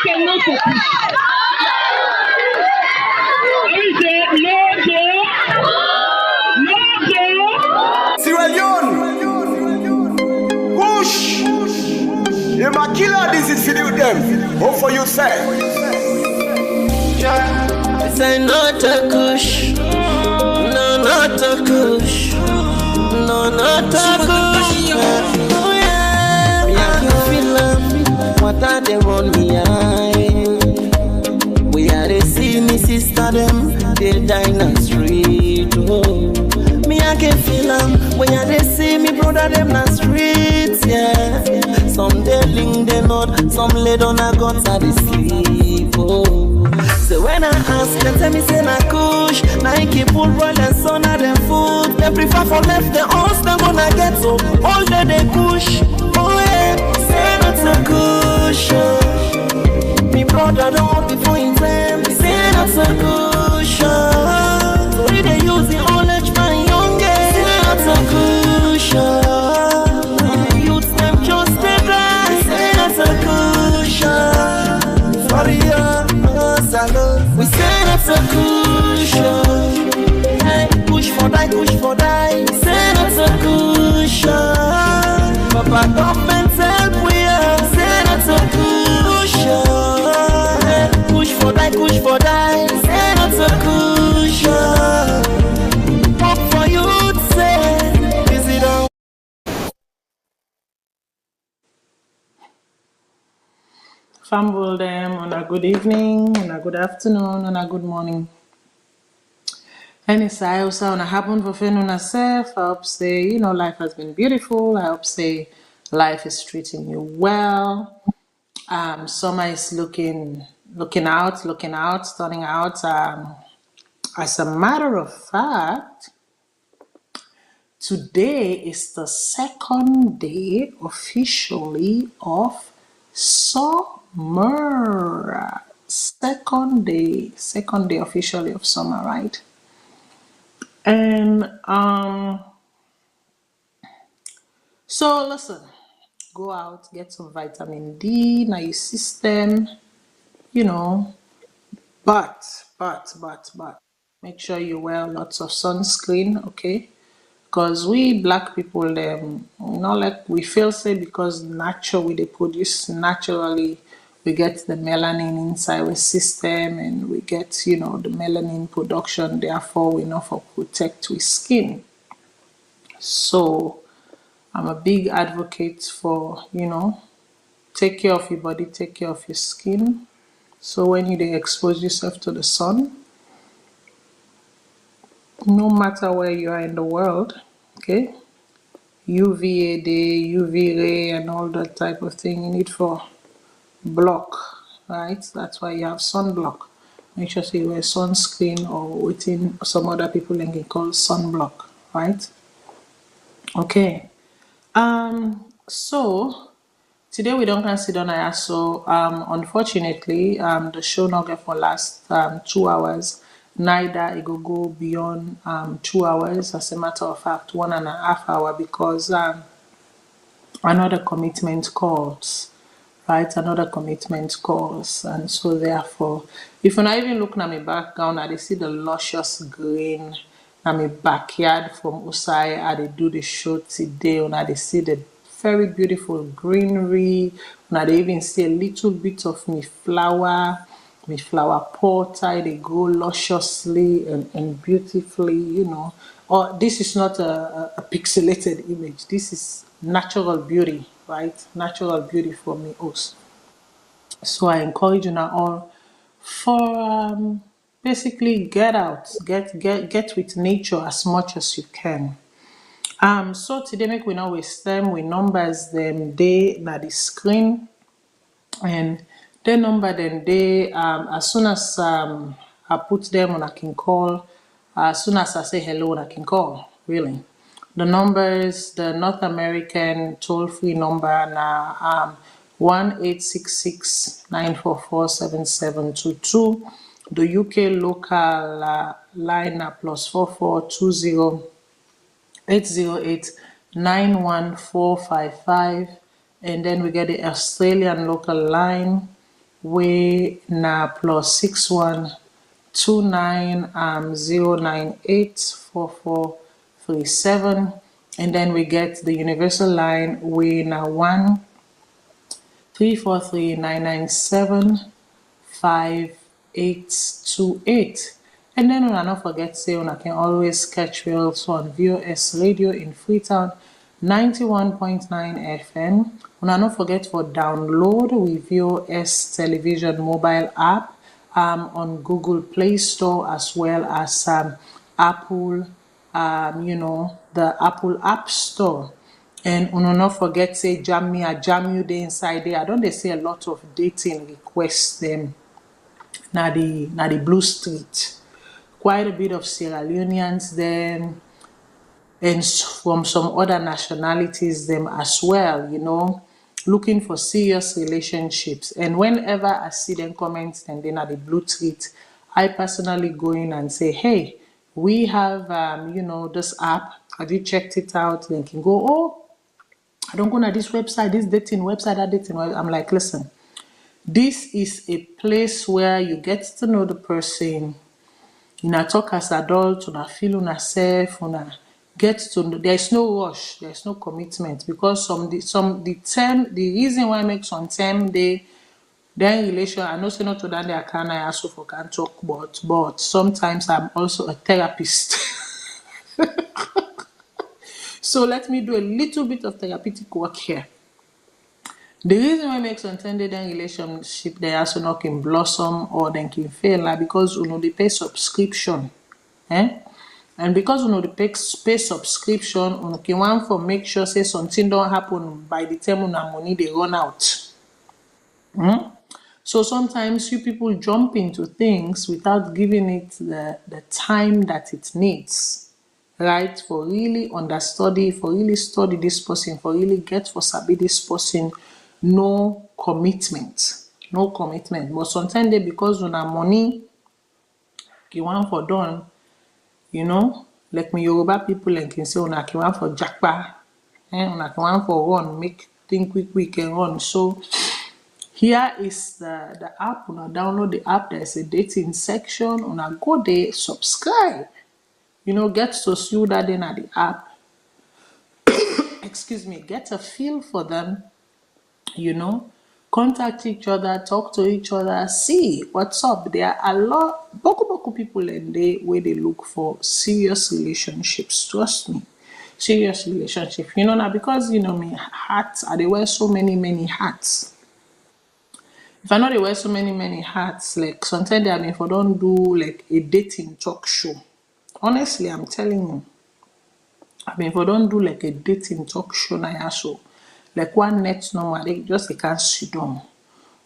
say no to push? I say no to. No to. Sierra Leone. Push. You ma killer this is for them. What for you say? This ain't not a kush. No, not a kush. No, not a kush. Oh yeah, me I can feel them. What are they on me eye? We are the see me sister them. They die in the street. Oh, me I can feel them. We are the see me brother them in the streets. Yeah, some they link they not. Some lay down a guns at the sleep. Oh. So when I ask them, tell me say na kush. Nike pull roll and son of them food. They prefer for left the house, they gonna get so all day they push. Oh yeah, say not a kush. Me brother don't want before in time. Say not a kush. So we they use the old age man youngest. Say not a kush. We the youths them just stay dry. Say not a kush. Sorry we say that's a cushion. Hey, push for die, push for die. Say that's a cushion. Papa government help we are. Say that's a cushion. Hey, push for die, push for die. Say that's a cushion. Hope for you to say, is it all? Fumble them on a good evening, on a good afternoon, on a good morning. Any size on a happen for on self. I hope say, life has been beautiful. I hope say life is treating you well. Summer is looking out, turning out. As a matter of fact, today is the second day officially of summer. Second day officially of summer, right? And so listen, go out, get some vitamin D in your system, but make sure you wear lots of sunscreen, okay? Because we black people, not like we feel say because naturally they produce naturally, we get the melanin inside our system and we get, the melanin production, therefore we know for protect our skin. So I'm a big advocate for, take care of your body, take care of your skin. So when you expose yourself to the sun, no matter where you are in the world, okay, UVA day, UV ray, and all that type of thing, you need for block, right? That's why you have sunblock. Make sure you wear sunscreen or within some other people can call sunblock, right? Okay. So today we don't consider Naya. So unfortunately, the show not get for last 2 hours. Neither it will go beyond 2 hours. As a matter of fact, 1.5 hours because another commitment calls, right? Another commitment calls, and so therefore, if you're not even looking at my background, I see the luscious green in my backyard from Usai. I do the show today, and I see the very beautiful greenery, and I even see a little bit of me flower pot. They grow lusciously and beautifully, Or this is not a pixelated image. This is natural beauty, right? Natural beauty for me also. So I encourage you now all for basically get out, get with nature as much as you can. So today make we not waste time. We numbers them day na the screen, and the number then they as soon as I put them on I can call. As soon as I say hello, I can call. Really, the numbers, the North American toll-free number now 1-866-944-7722. The UK local line na +4420 808-91455, and then we get the Australian local line we na +61 29 098 4437, and then we get the universal line we na 1-343-997-5828. And then una not forget say una can always catch me also on VOS Radio in Freetown 91.9 FM. Una not forget for download with VOS Television mobile app on Google Play Store as well as Apple, the Apple App Store. And una not forget say jam me, I jam you dey inside there. I don't they say a lot of dating requests them na the Blue Street. Quite a bit of Sierra Leoneans them and from some other nationalities them as well, looking for serious relationships. And whenever I see them comment and then at the Blue Street, I personally go in and say, hey, we have this app. Have you checked it out? Then can go, oh, I don't go to this website, this dating website, that dating website. I'm like, listen, this is a place where you get to know the person. Una talk as adult, una feel una self, una get to know. There's no rush, there's no commitment, because the reason why I make some term then relation. I know say not to that they can I also for can talk, but sometimes I'm also a therapist. So let me do a little bit of therapeutic work here. The reason why makes untended relationship they also not can blossom or then can fail like because they pay subscription. And because they pay subscription, can want for make sure say something don't happen by the time una money they run out. So sometimes you people jump into things without giving it the time that it needs. Right, for really understudy, for really study this person, for really get for sabi this person, no commitment. But sometimes they because una money you want for done, like me Yoruba people and can say una can want for jackpa, una can want for run, make think quick and run. So here is the app. Una download the app. There's a dating section. Una go there, subscribe. Get to see that in at the app. Excuse me, get a feel for them, contact each other, talk to each other, see what's up. There are a lot, boku people in there where they look for serious relationships. Trust me, serious relationship. Now because me hats, I they wear so many hats. If I know they wear so many hats, like sometimes if I don't do like a dating talk show. Honestly, I'm telling you. If I don't do like a dating talk show now, so like one net normal, they can't sit down.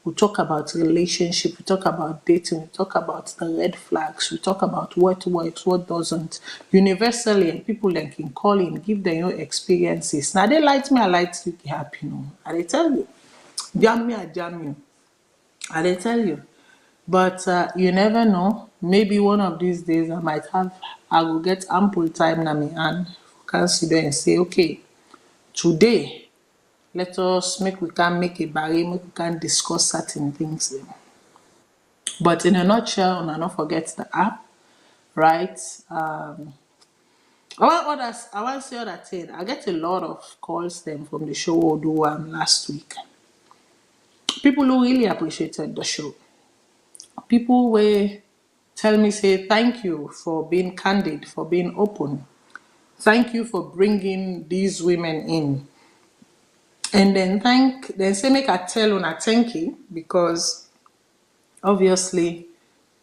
We talk about relationship, we talk about dating, we talk about the red flags, we talk about what works, what doesn't. Universally, and people like can call in, give their own experiences. Now they like me, I like to be happy. And they tell you, jam me, I jam you. And they tell you. But you never know. Maybe one of these days I will get ample time na me and consider and say, okay, today let us we can make a barrier, we can discuss certain things. But in a nutshell, and not forget the app, right? I want to say other thing. I get a lot of calls them from the show we do last week. People who really appreciated the show. People will tell me, say, thank you for being candid, for being open. Thank you for bringing these women in. And then say, make I tell una thank you, because obviously,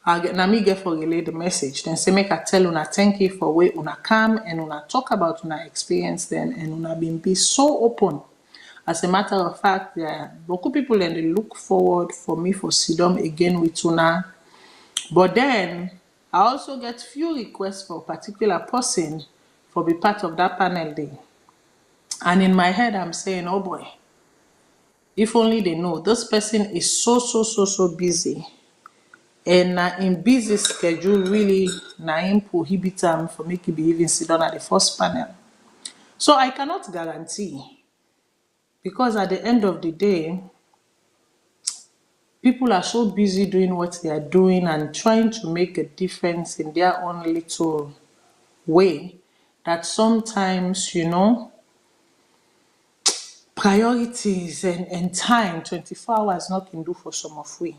me get for relay the message. Then say, make I tell una thank you for way una come and una talk about una experience then, and una be so open. As a matter of fact, there are beaucoup people and they look forward for me for Sidom again with una. But then I also get few requests for a particular person for be part of that panel day. And in my head, I'm saying, oh boy, if only they know this person is so busy. And in busy schedule, really, him prohibit them for making be even sit down at the first panel. So I cannot guarantee. Because at the end of the day, people are so busy doing what they are doing and trying to make a difference in their own little way that sometimes, priorities and time, 24 hours, nothing do for some of we.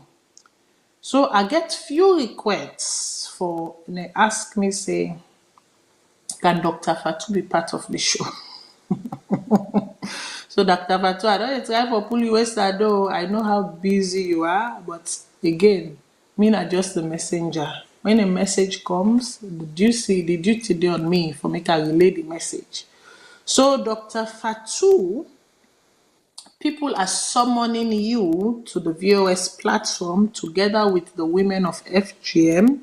So I get few requests for, they ask me, say, can Dr. Fatu be part of the show? So Dr. Fatu, I don't try for pull you wasted though. I know how busy you are, but again, me not just the messenger. When a message comes, the duty day on me for make I relay the message. So Dr. Fatu, people are summoning you to the VOS platform together with the women of FGM.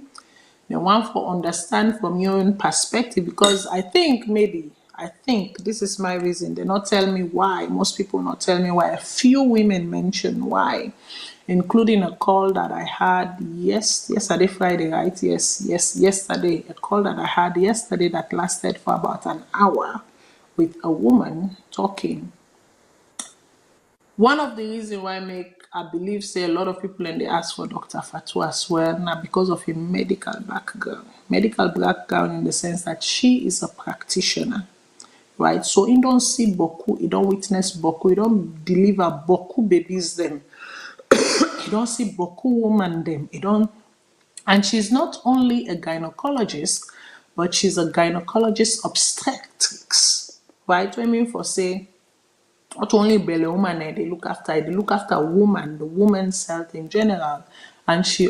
They want to understand from your own perspective because I think this is my reason. They not tell me why. Most people not tell me why. A few women mention why, including a call that I had yesterday, Friday, right? Yes, yesterday. A call that I had yesterday that lasted for about an hour with a woman talking. One of the reasons why I believe say a lot of people and they ask for Dr. Fatu as well now because of a medical background. Medical background in the sense that she is a practitioner, right? So you don't see boku, you don't witness boku, you don't deliver boku babies them, you don't see boku woman them, you don't. And she's not only a gynecologist, but she's a gynecologist obstetrics, right? What I mean for say. Not only belly woman they look after woman, the woman's health in general. And she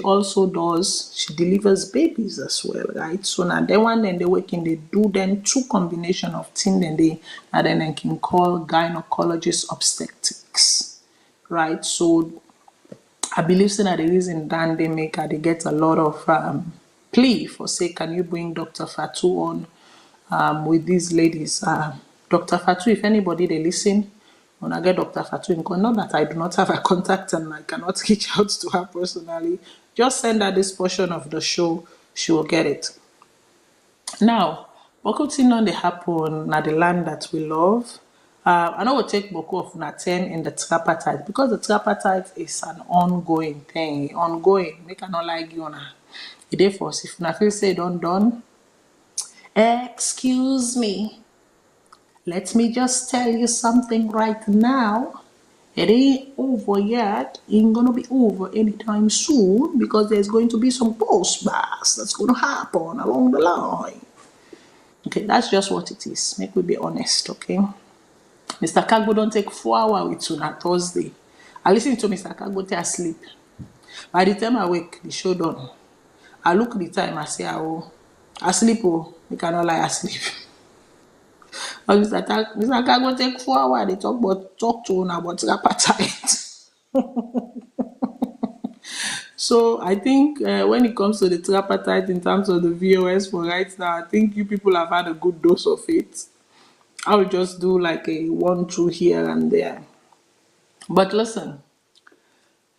delivers babies as well, right? So now they one then they working, they do then two combination of things and then they can call gynecologist obstetrics, right? So I believe that the reason then they get a lot of plea for say, can you bring Dr. Fatu on with these ladies? Dr. Fatu, if anybody they listen, when I get Dr. Fatu in not that I do not have a contact and I cannot reach out to her personally, just send her this portion of the show, she will get it. Now, what thing on the happen na the land that we love. I know we'll take Boko of Naten in the tripartite because the tripartite is an ongoing thing. Ongoing. Make I not like you now. Therefore, if I feel say done, excuse me. Let me just tell you something right now. It ain't over yet. It ain't gonna be over anytime soon because there's going to be some pushbacks that's gonna happen along the line. Okay, that's just what it is. Make we be honest, okay? Mr. Kagbo don't take 4 hours with you on Thursday. I listen to Mr. Kagbo till I sleep. By the time I wake, the show done. I look at the time, I say, I sleep, you cannot lie, I sleep. Mr. Kagbo take 4 hours, they talk to one about tripartite. So I think when it comes to the tripartite in terms of the VOS for right now, I think you people have had a good dose of it. I will just do like a 1-2 here and there. But listen,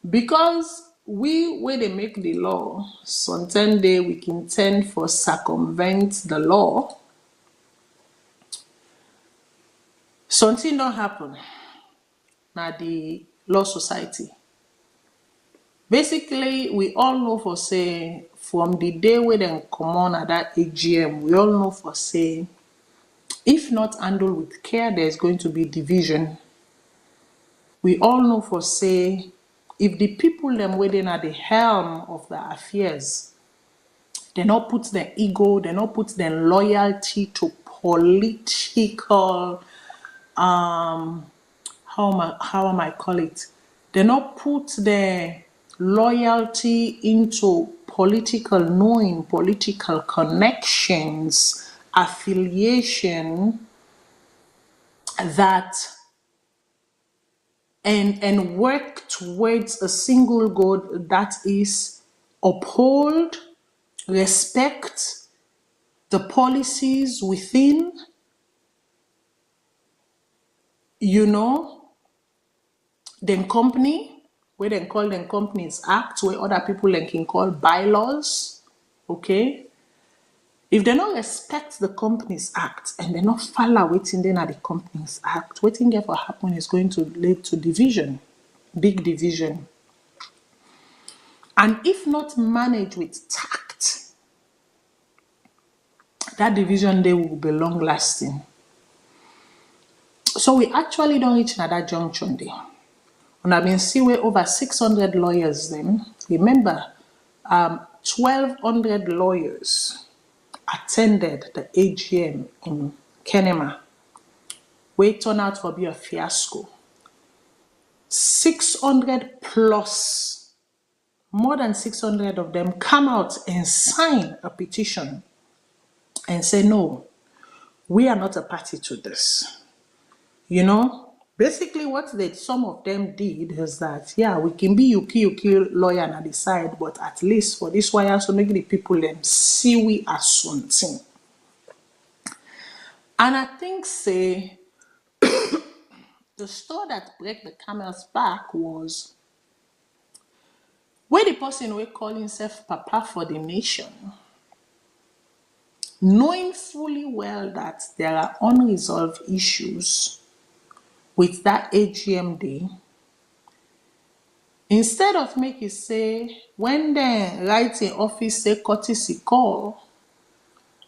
because when they make the law, sometimes we can tend for circumvent the law. Something don't happen. Now the law society. Basically, we all know for say from the day when they come on at that AGM, we all know for say if not handled with care, there's going to be division. We all know for say if the people them waiting at the helm of the affairs, they not put their ego, they not put their loyalty to political how am I call it? They not put their loyalty into political knowing, political connections, affiliation that and work towards a single goal that is uphold, respect the policies within, then company, where they call them companies act, where other people can call bylaws, okay? If they don't respect the companies act and they not follow waiting then at the companies act, waiting for happen is going to lead to division, big division. And if not managed with tact, that division day will be long lasting. So we actually don't reach another junction day. And I've been seeing over 600 lawyers then. Remember, 1,200 lawyers attended the AGM in Kenema, where it turned out to be a fiasco. 600 plus, more than 600 of them come out and sign a petition and say, no, we are not a party to this. You know, basically what some of them did is that, yeah, we can be Yuki lawyer and decide, but at least for this wire, so make the people them see we as something. And I think, say, the straw that break the camel's back was where the person will call himself Papa for the nation, knowing fully well that there are unresolved issues with that AGM day, instead of make it say, when they write in office say courtesy call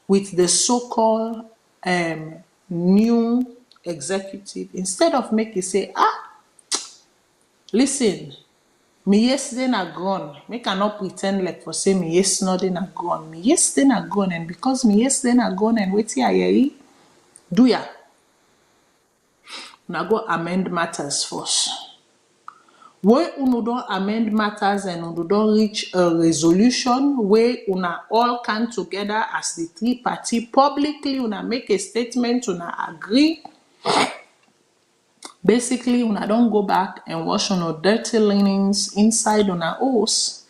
with the so-called new executive, instead of make it say, listen, me yesterday na gone. Make I not pretend like for say me yesterday na gone. Me yesterday na gone, and because me yesterday na gone and waiting I do ya. Now go amend matters first. Where you don't amend matters and you don't reach a resolution where you all come together as the three party publicly, you make a statement, you agree. Basically, you don't go back and wash on your dirty linens inside on a house.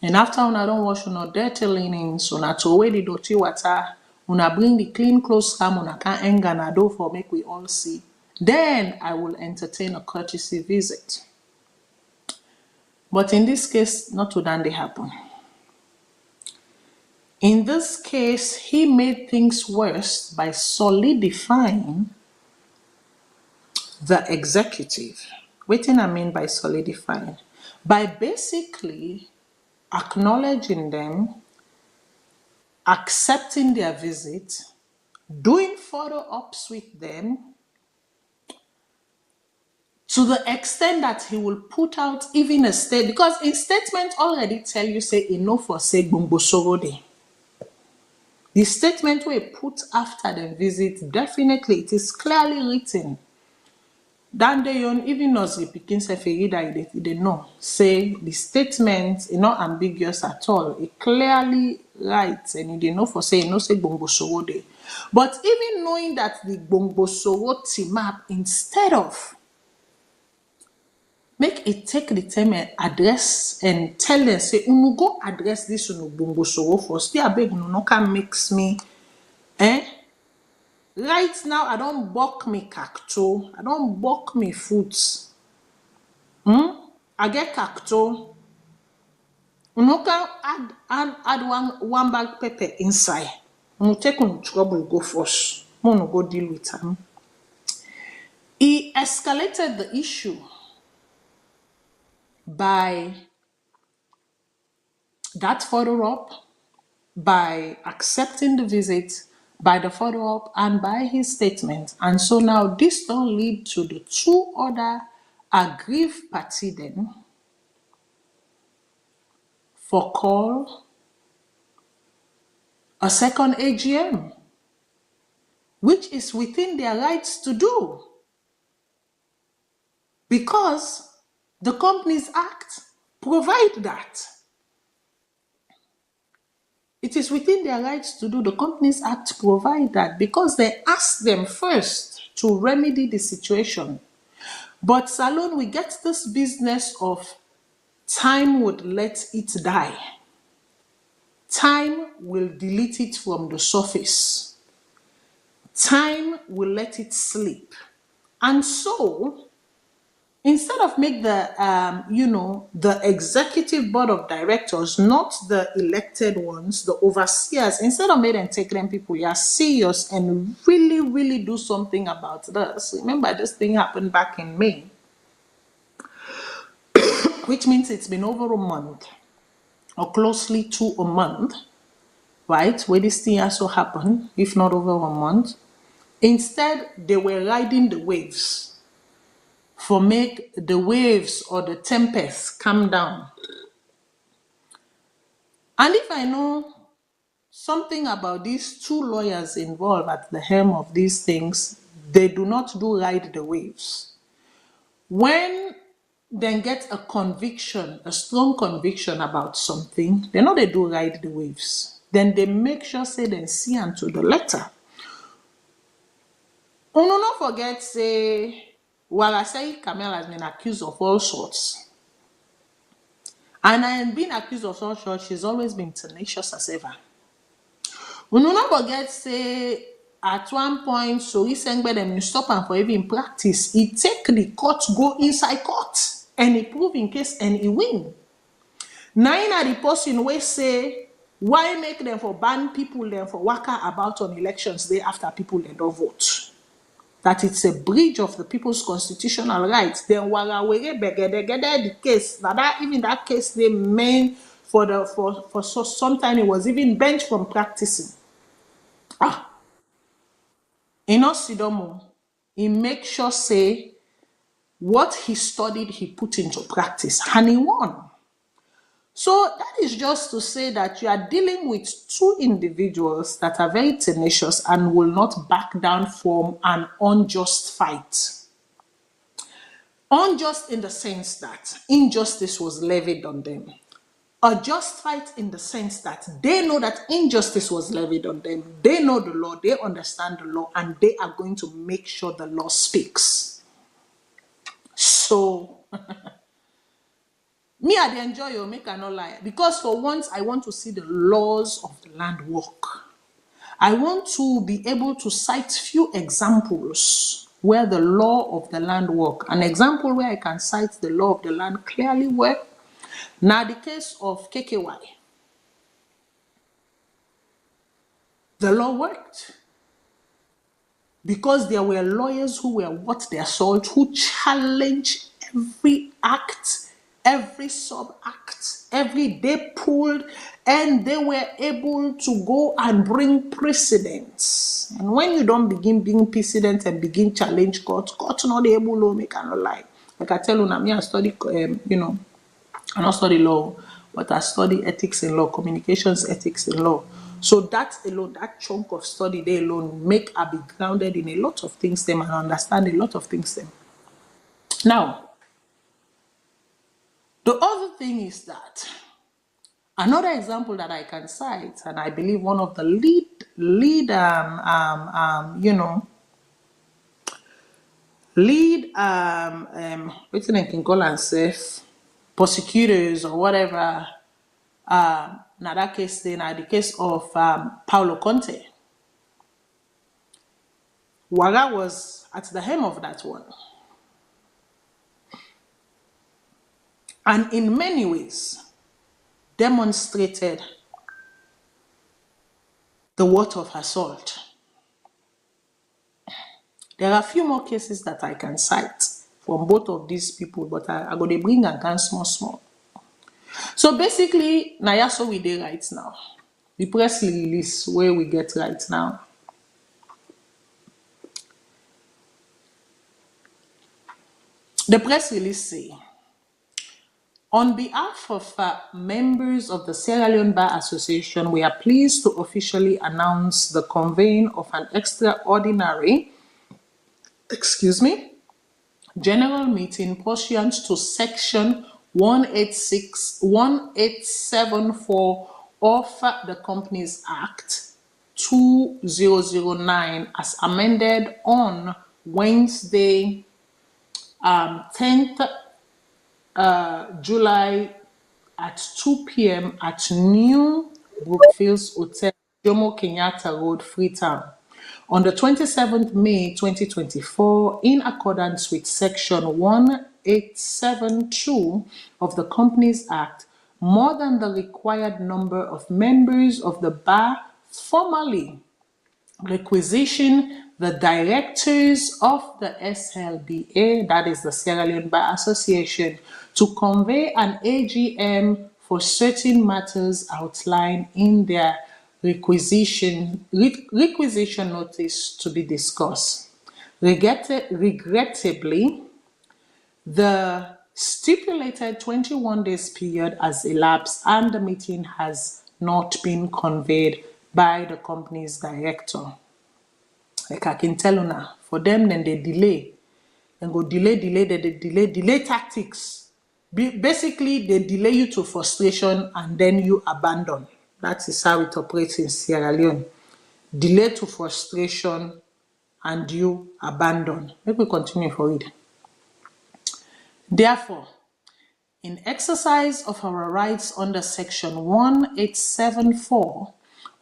And after you don't wash on your dirty linens, you throw away the dirty water, you bring the clean clothes come, you can hang on a door for make we all see. Then I will entertain a courtesy visit. But in this case, not to that they happen. In this case, he made things worse by solidifying the executive. What I mean by solidifying? By basically acknowledging them, accepting their visit, doing follow-ups with them, to the extent that he will put out even a statement, because in statement already tell you say enough for say Gbongbo Sorode. The statement we put after the visit, definitely it is clearly written. Dan they even as the Pikin say reader they know. Say the statement is not ambiguous at all. It clearly writes and you know for say no say Gbongbo Sorode. But even knowing that the Gbongbo Sorode map, instead of make it take the time and address and tell them, say, unu go address this unu Gbongbo Sorode first. I beg unu no can mix me. Right now, I don't buck me cacto. I don't buck me foods. I get cacto. Unu can add one bag pepper inside. Unu take unu trouble go first. Unu go deal with him. He escalated the issue by that follow-up, by accepting the visit, by the follow-up, and by his statement. And so now this don't lead to the two other aggrieved party then for call a second AGM, which is within their rights to do. Because the Companies Act provides that. It is within their rights to do. The Companies Act provide that because they asked them first to remedy the situation. But Salon, we get this business of time would let it die. Time will delete it from the surface. Time will let it sleep. And so, instead of make the, the executive board of directors, not the elected ones, the overseers, instead of make them take them people, you are serious and really, really do something about this. Remember, this thing happened back in May. which means it's been over a month or closely to a month, right, where this thing also happened, if not over a month. Instead, they were riding the waves for make the waves or the tempest come down. And if I know something about these two lawyers involved at the helm of these things, they do not do ride the waves. When they get a conviction, a strong conviction about something, they know they do ride the waves. Then they make sure say they see unto the letter. Uno not forget say Warasai Kamel has been accused of all sorts. And I am being accused of all sorts, she's always been tenacious as ever. Uno not forget say at one point, so he sang by them stop and for even practice. He take the court, go inside court, and he prove in case and he win. Nine are the person where say, why make them for ban people then for waka about on elections day after people they don't vote? That it's a breach of the people's constitutional rights. Then the case that even that case they made for so sometime it was even benched from practicing. In Osidomo, he make sure say what he studied he put into practice and he won. So that is just to say that you are dealing with two individuals that are very tenacious and will not back down from an unjust fight. Unjust in the sense that injustice was levied on them. A just fight in the sense that they know that injustice was levied on them. They know the law, they understand the law, and they are going to make sure the law speaks. So, me, I dey enjoy you, make I not lie. Because for once, I want to see the laws of the land work. I want to be able to cite few examples where the law of the land work. An example where I can cite the law of the land clearly work. Now, the case of KKY. The law worked. Because there were lawyers who were what they assault, who challenged every act, every sub-act, every day pulled, and they were able to go and bring precedents. And when you don't begin being precedent and begin challenge court not able to make a lie. Like I tell you, I study, I not study law, but I study ethics in law, communications ethics in law. So that alone, that chunk of study, they alone make I be grounded in a lot of things them and understand a lot of things them. Now, the other thing is that another example that I can cite, and I believe one of the lead what I can call and say prosecutors or whatever. Now that case, then the case of Paulo Conte. Waga was at the helm of that one. And in many ways, demonstrated the worth of her salt. There are a few more cases that I can cite from both of these people, but I'm going to bring a gun small. So basically, now so we do right now. The press release where we get right now. The press release say, on behalf of members of the Sierra Leone Bar Association, we are pleased to officially announce the convening of an extraordinary, general meeting pursuant to section 1874 of the Companies Act 2009 as amended on Wednesday, 10th July at 2 p.m. at New Brookfields Hotel, Jomo Kenyatta Road, Freetown. On the 27th May 2024, in accordance with Section 1872 of the Companies Act, more than the required number of members of the bar formally requisition the directors of the SLBA, that is the Sierra Leone Bar Association, to convey an AGM for certain matters outlined in their requisition notice to be discussed. Regrettably, the stipulated 21 days period has elapsed and the meeting has not been conveyed by the company's director. Like I can tell you now, for them, then they delay. And go delay tactics. Basically, they delay you to frustration and then you abandon. That is how it operates in Sierra Leone. Delay to frustration and you abandon. Let me continue for it. Therefore, in exercise of our rights under Section 1874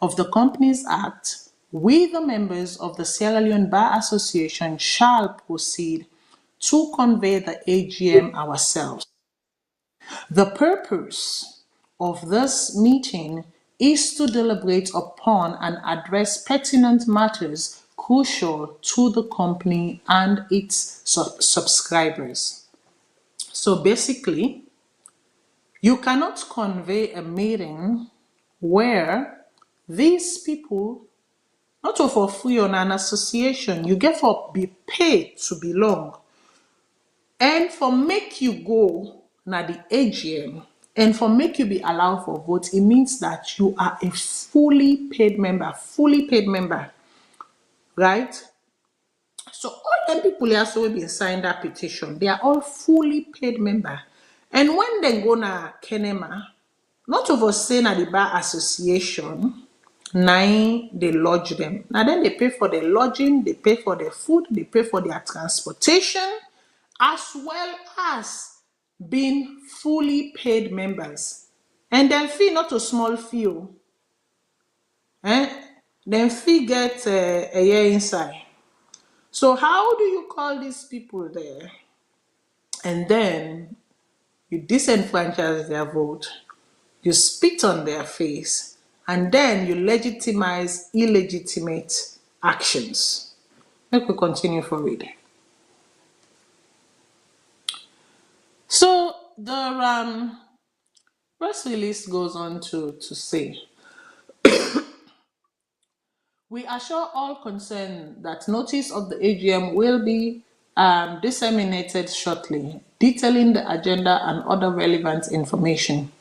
of the Companies Act, we, the members of the Sierra Leone Bar Association, shall proceed to convey the AGM ourselves. The purpose of this meeting is to deliberate upon and address pertinent matters crucial to the company and its subscribers. So basically, you cannot convey a meeting where these people, not for free on an association, you get for be paid to belong. And for make you go na the AGM and for make you be allowed for vote, it means that you are a fully paid member, right? So all the people here also been signed that petition, they are all fully paid member. And when they go na Kenema, not over say na the bar association, nine they lodge them. Now then they pay for the lodging, they pay for the food, they pay for their transportation, as well as being fully paid members. And then fee not a small fee. Then fee get a year inside. So how do you call these people there? And then you disenfranchise their vote, you spit on their face, and then you legitimize illegitimate actions. Let me continue for reading. So the press release goes on to say, we assure all concerned that notice of the AGM will be disseminated shortly, detailing the agenda and other relevant information.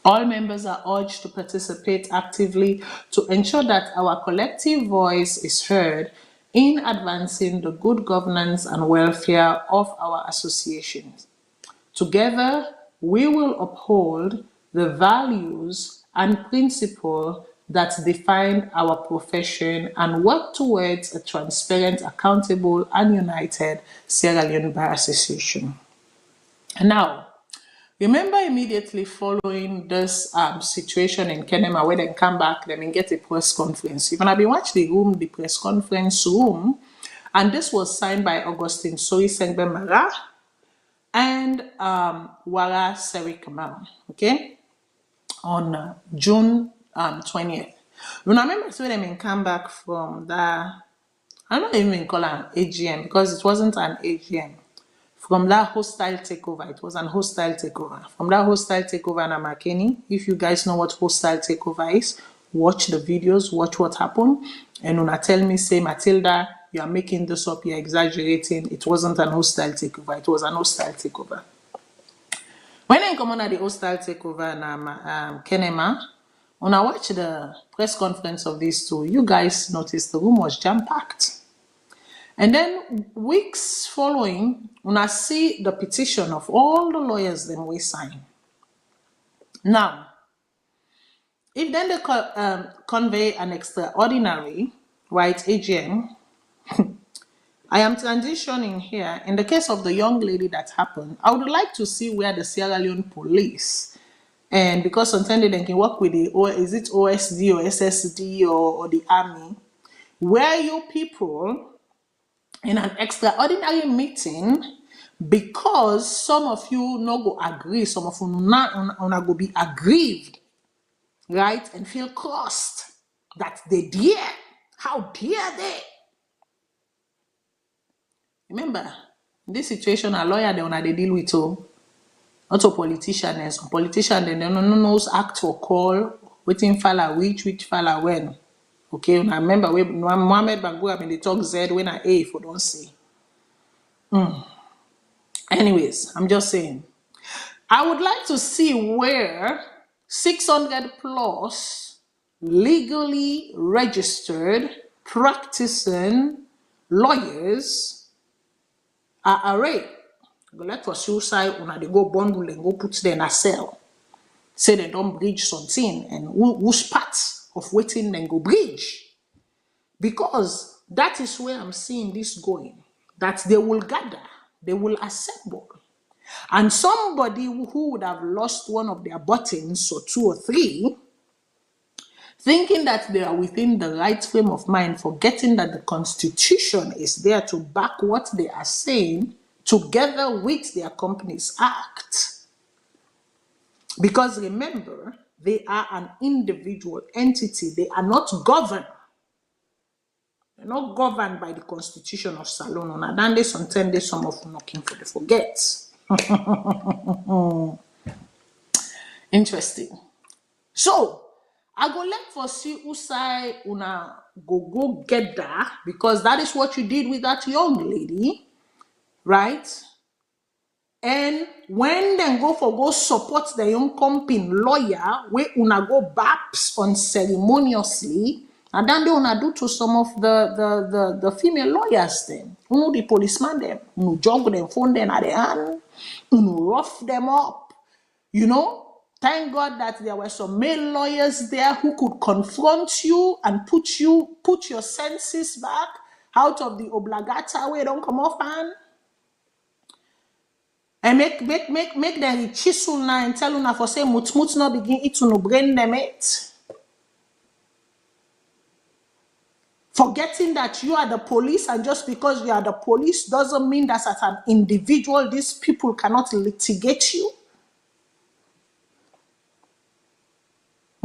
All members are urged to participate actively to ensure that our collective voice is heard in advancing the good governance and welfare of our associations. Together, we will uphold the values and principles that define our profession and work towards a transparent, accountable, and united Sierra Leone Bar Association. Now, remember immediately following this situation in Kenema, where they come back, they get a press conference. Even I've been watching the press conference room, and this was signed by Augustine Soi Sengbe Mara and Wara Seri Kamal, okay, on June 20th. When I remember when they come back from that, I don't even call it an AGM because it wasn't an AGM. From that hostile takeover, it was an hostile takeover. From that hostile takeover, Namakeni, if you guys know what hostile takeover is, watch the videos, watch what happened, and una tell me, say, Matilda, you are making this up, you're exaggerating. It wasn't an hostile takeover, it was an hostile takeover. When I come on at the hostile takeover na Kenema, when I watch the press conference of these two, you guys noticed the room was jam-packed. And then weeks following, when I see the petition of all the lawyers then we sign. Now, if then they convey an extraordinary, right, AGM, I am transitioning here. In the case of the young lady that happened, I would like to see where the Sierra Leone police, and because sometimes they can work with the, or is it OSD or SSD or the army, where you people in an extraordinary meeting, because some of you no go agree, some of you not go be aggrieved, right, and feel crossed that they dare. How dare they? Remember, in this situation, a lawyer they wanna they deal with too. Not a politician, and some politician they don't knows act for call, waiting fella which fella when. Okay, and I remember when Mohammed Bagu when they talk Z when I A for don't say. Anyways, I'm just saying. I would like to see where 600 plus legally registered practicing lawyers are arrayed. Go let for suicide when they go bundle and go put them in a cell. Say they don't bridge something and who's part of waiting then go bridge. Because that is where I'm seeing this going. That they will gather, they will assemble. And somebody who would have lost one of their buttons or two or three, thinking that they are within the right frame of mind, forgetting that the Constitution is there to back what they are saying together with their Companies Act. Because remember, they are an individual entity. They are not governed. They're not governed by the Constitution of Salon. And then they sometimes some of knocking for the forget. Interesting. So, I go let for see Usai una go get that because that is what you did with that young lady, right? And when they go support the young company lawyer, we una go baps unceremoniously, and then they una do to some of the female lawyers then. The policeman them, jog them, phone them at the hand, rough them up, Thank God that there were some male lawyers there who could confront you and put your senses back out of the oblagata where don't come off and make them chisel now and tell you for say mut no begin it to no brain them it. Forgetting that you are the police, and just because you are the police doesn't mean that as an individual these people cannot litigate you.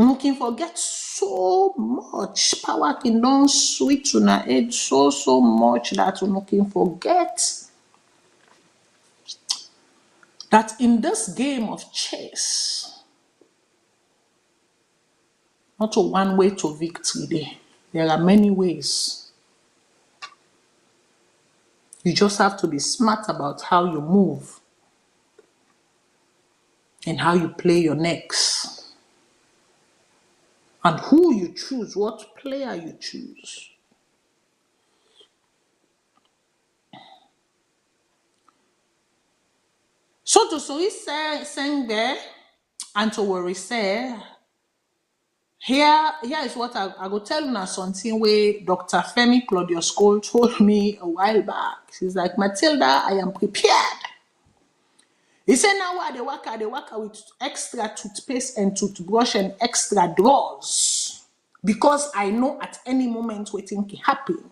You can forget so much. Power can don't switch on our head so much that you can forget that in this game of chess, not a one way to victory there are many ways. You just have to be smart about how you move and how you play your necks. And who you choose, what player you choose. So to Sori saying there, and to worry say, here is what I go tell you something where Dr. Femi Claudius Cole told me a while back. She's like, Matilda, I am prepared. He said, now they work with extra toothpaste and toothbrush and extra drawers. Because I know at any moment waiting can happen.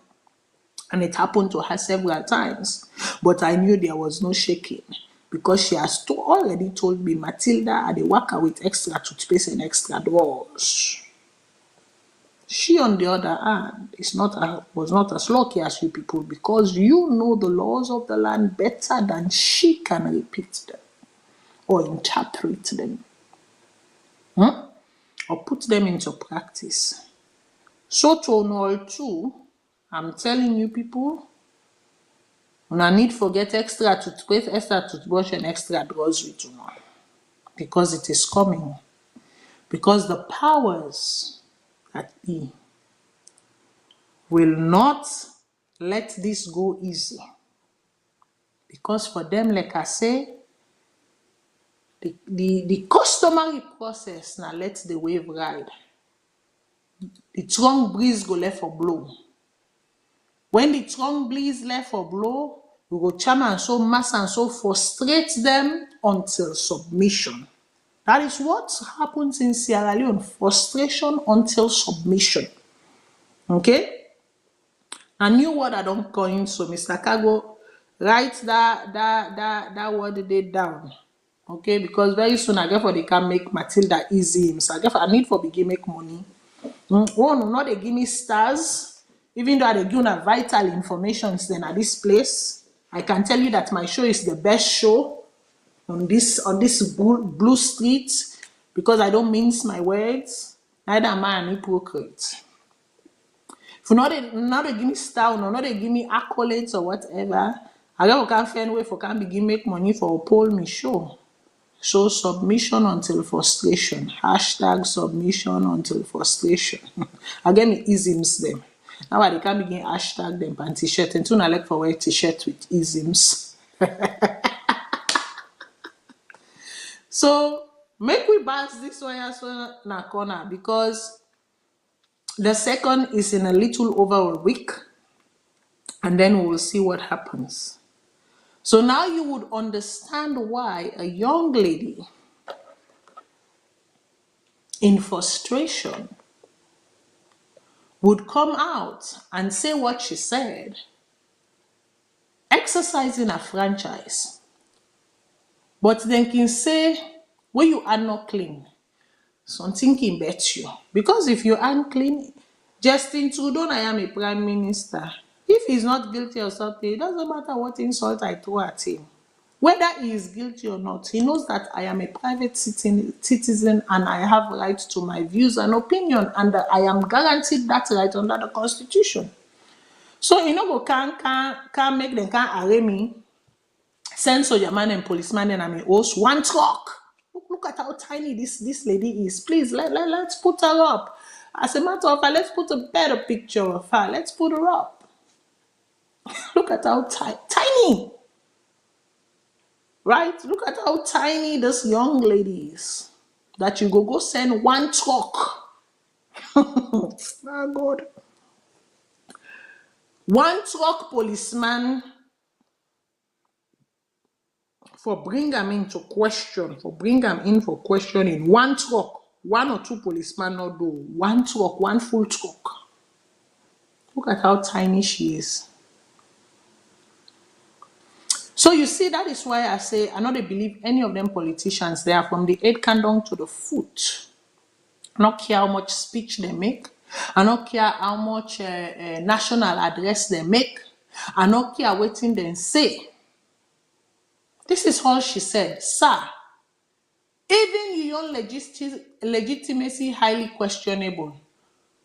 And it happened to her several times. But I knew there was no shaking. Because she has already told me, Matilda, they work with extra toothpaste and extra drawers. She, on the other hand, was not as lucky as you people because you know the laws of the land better than she can repeat them. Or interpret them, or put them into practice. So to all too, I'm telling you people, I need forget extra toothpaste, extra toothbrush, and extra drawers with you now, because it is coming. Because the powers that be will not let this go easy. Because for them, like I say, the customary process now let the wave ride. The strong breeze go left for blow. When the strong breeze left for blow, we go charm and so mass and so frustrate them until submission. That is what happens in Sierra Leone. Frustration until submission. Okay? A new word I don't coin, so Mr. Kago, write that word they down. Okay, because very soon I get for they can make Matilda easy. So I need for begin make money. One, not they give me stars, even though they give me vital information then at this place. I can tell you that my show is the best show. on this blue street, because I don't mince my words, neither am I an hypocrite. If not they give me style, no, not they give me accolades or whatever, I can't find way for can begin make money for a poll me show. So submission until frustration. Hashtag submission until frustration. I get me isms them. Now they can begin hashtag them and t-shirt. And soon I like for wear t-shirt with isms. So make we pass this one as well na corner, because the second is in a little over a week, and then we will see what happens. So now you would understand why a young lady in frustration would come out and say what she said, exercising a franchise, but then can say, well, you are not clean. Something can bet you. Because if you aren't clean, Justin Trudeau, I am a prime minister. If he's not guilty of something, it doesn't matter what insult I throw at him. Whether he is guilty or not, he knows that I am a private citizen and I have right to my views and opinion, and that I am guaranteed that right under the Constitution. So you know, can't make them can't array me, send soldier man and policeman and I'm a host one truck. Look at how tiny this lady is. Please let's put her up. As a matter of fact, let's put a better picture of her. Let's put her up. Look at how tiny. Right? Look at how tiny this young lady is. That you go send one truck. Oh God. One truck policeman for bring them into question, for bring them in for questioning. One truck, one or two policemen not do. One truck, one full truck. Look at how tiny she is. So you see, that is why I say I don't believe any of them politicians. They are from the head candle to the foot. I don't care how much speech they make. I don't care how much national address they make. I don't care what they say. This is all she said. Sir, even your own legitimacy highly questionable.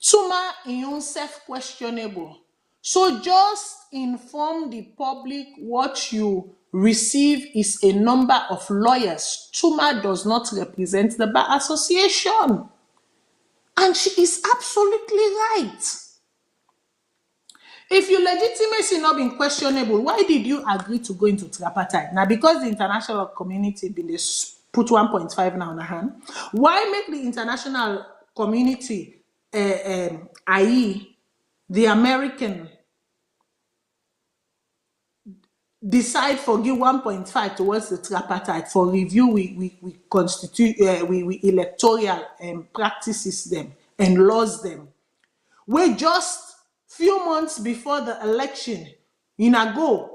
Tuma in self-questionable. So just inform the public what you receive is a number of lawyers. Tuma does not represent the Bar Association. And she is absolutely right. If your legitimacy not been questionable, why did you agree to go into tripartite? Now, because the international community been put 1.5 now in the hand, why make the international community, i.e., the American, decide for give 1.5 towards the tripartite for review? We constitute we electoral practices them and laws them. We just few months before the election, in a go,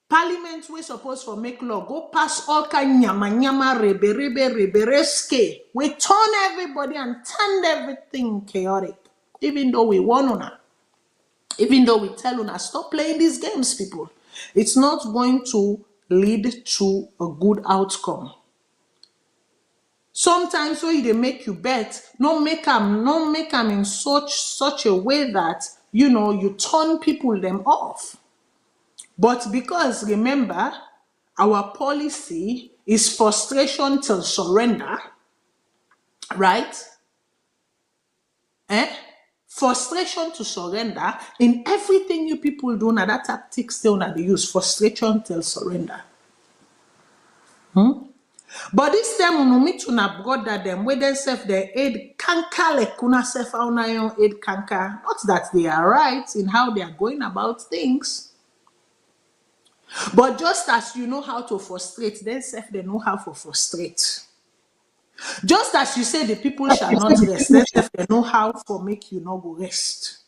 Parliament we supposed to make law, go pass all kind nyama rebereske. We turn everybody and turn everything chaotic. Even though we warn una, even though we tell una, stop playing these games, people. It's not going to lead to a good outcome. Sometimes when they make you bet, not make them in such a way that you turn people them off. But because remember, our policy is frustration till surrender, right? Frustration to surrender. In everything you people do, now that tactic still not they use frustration till surrender. But this time we meet to na brother them where they self their aid kanka like kuna self our aid kanka. Not that they are right in how they are going about things. But just as you know how to frustrate, then self they know how to frustrate. Just as you say the people shall not rest, then self they know how to make you not go rest.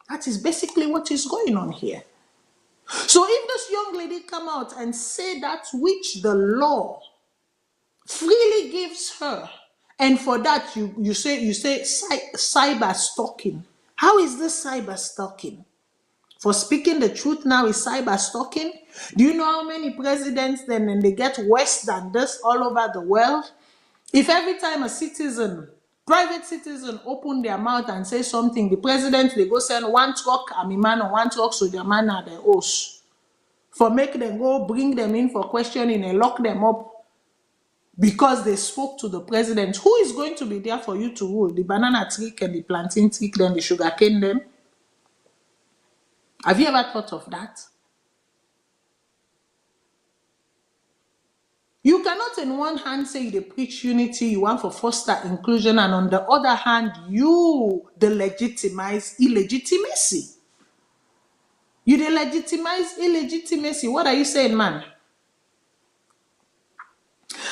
That is basically what is going on here. So if this young lady come out and say that which the law freely gives her, and for that you say cyber stalking. How is this cyber stalking? for speaking the truth now is cyber stalking. Do you know how many presidents then and they get worse than this all over the world? If every time a citizen, private citizen, open their mouth and say something, the president, they go send one truck army man or one truck soldier man at their house for make them go bring them in for questioning and lock them up because they spoke to the president. Who is going to be there for you to rule? The banana tree and the plantain tree, then the sugar cane them? Have you ever thought of that? You cannot in one hand say you preach unity, you want for foster inclusion, and on the other hand, you delegitimize illegitimacy. You delegitimize illegitimacy. What are you saying, man?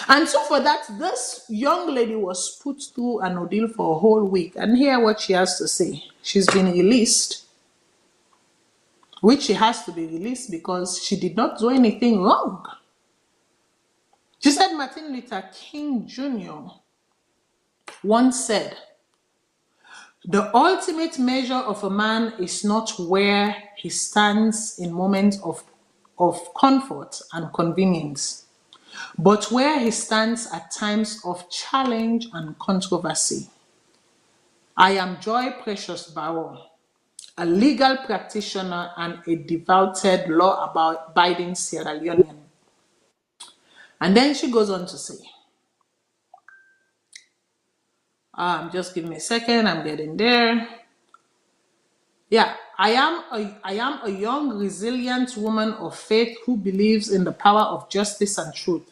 And so for that, this young lady was put through an ordeal for a whole week. And hear what she has to say. She's been released, which she has to be released because she did not do anything wrong. She said Martin Luther King Jr. once said, "The ultimate measure of a man is not where he stands in moments of comfort and convenience, but where he stands at times of challenge and controversy." I am Joy Bayoh, a legal practitioner and a devoted law-abiding Sierra Leonean. And then she goes on to say, just give me a second, I'm getting there. Yeah, I am a young, resilient woman of faith who believes in the power of justice and truth.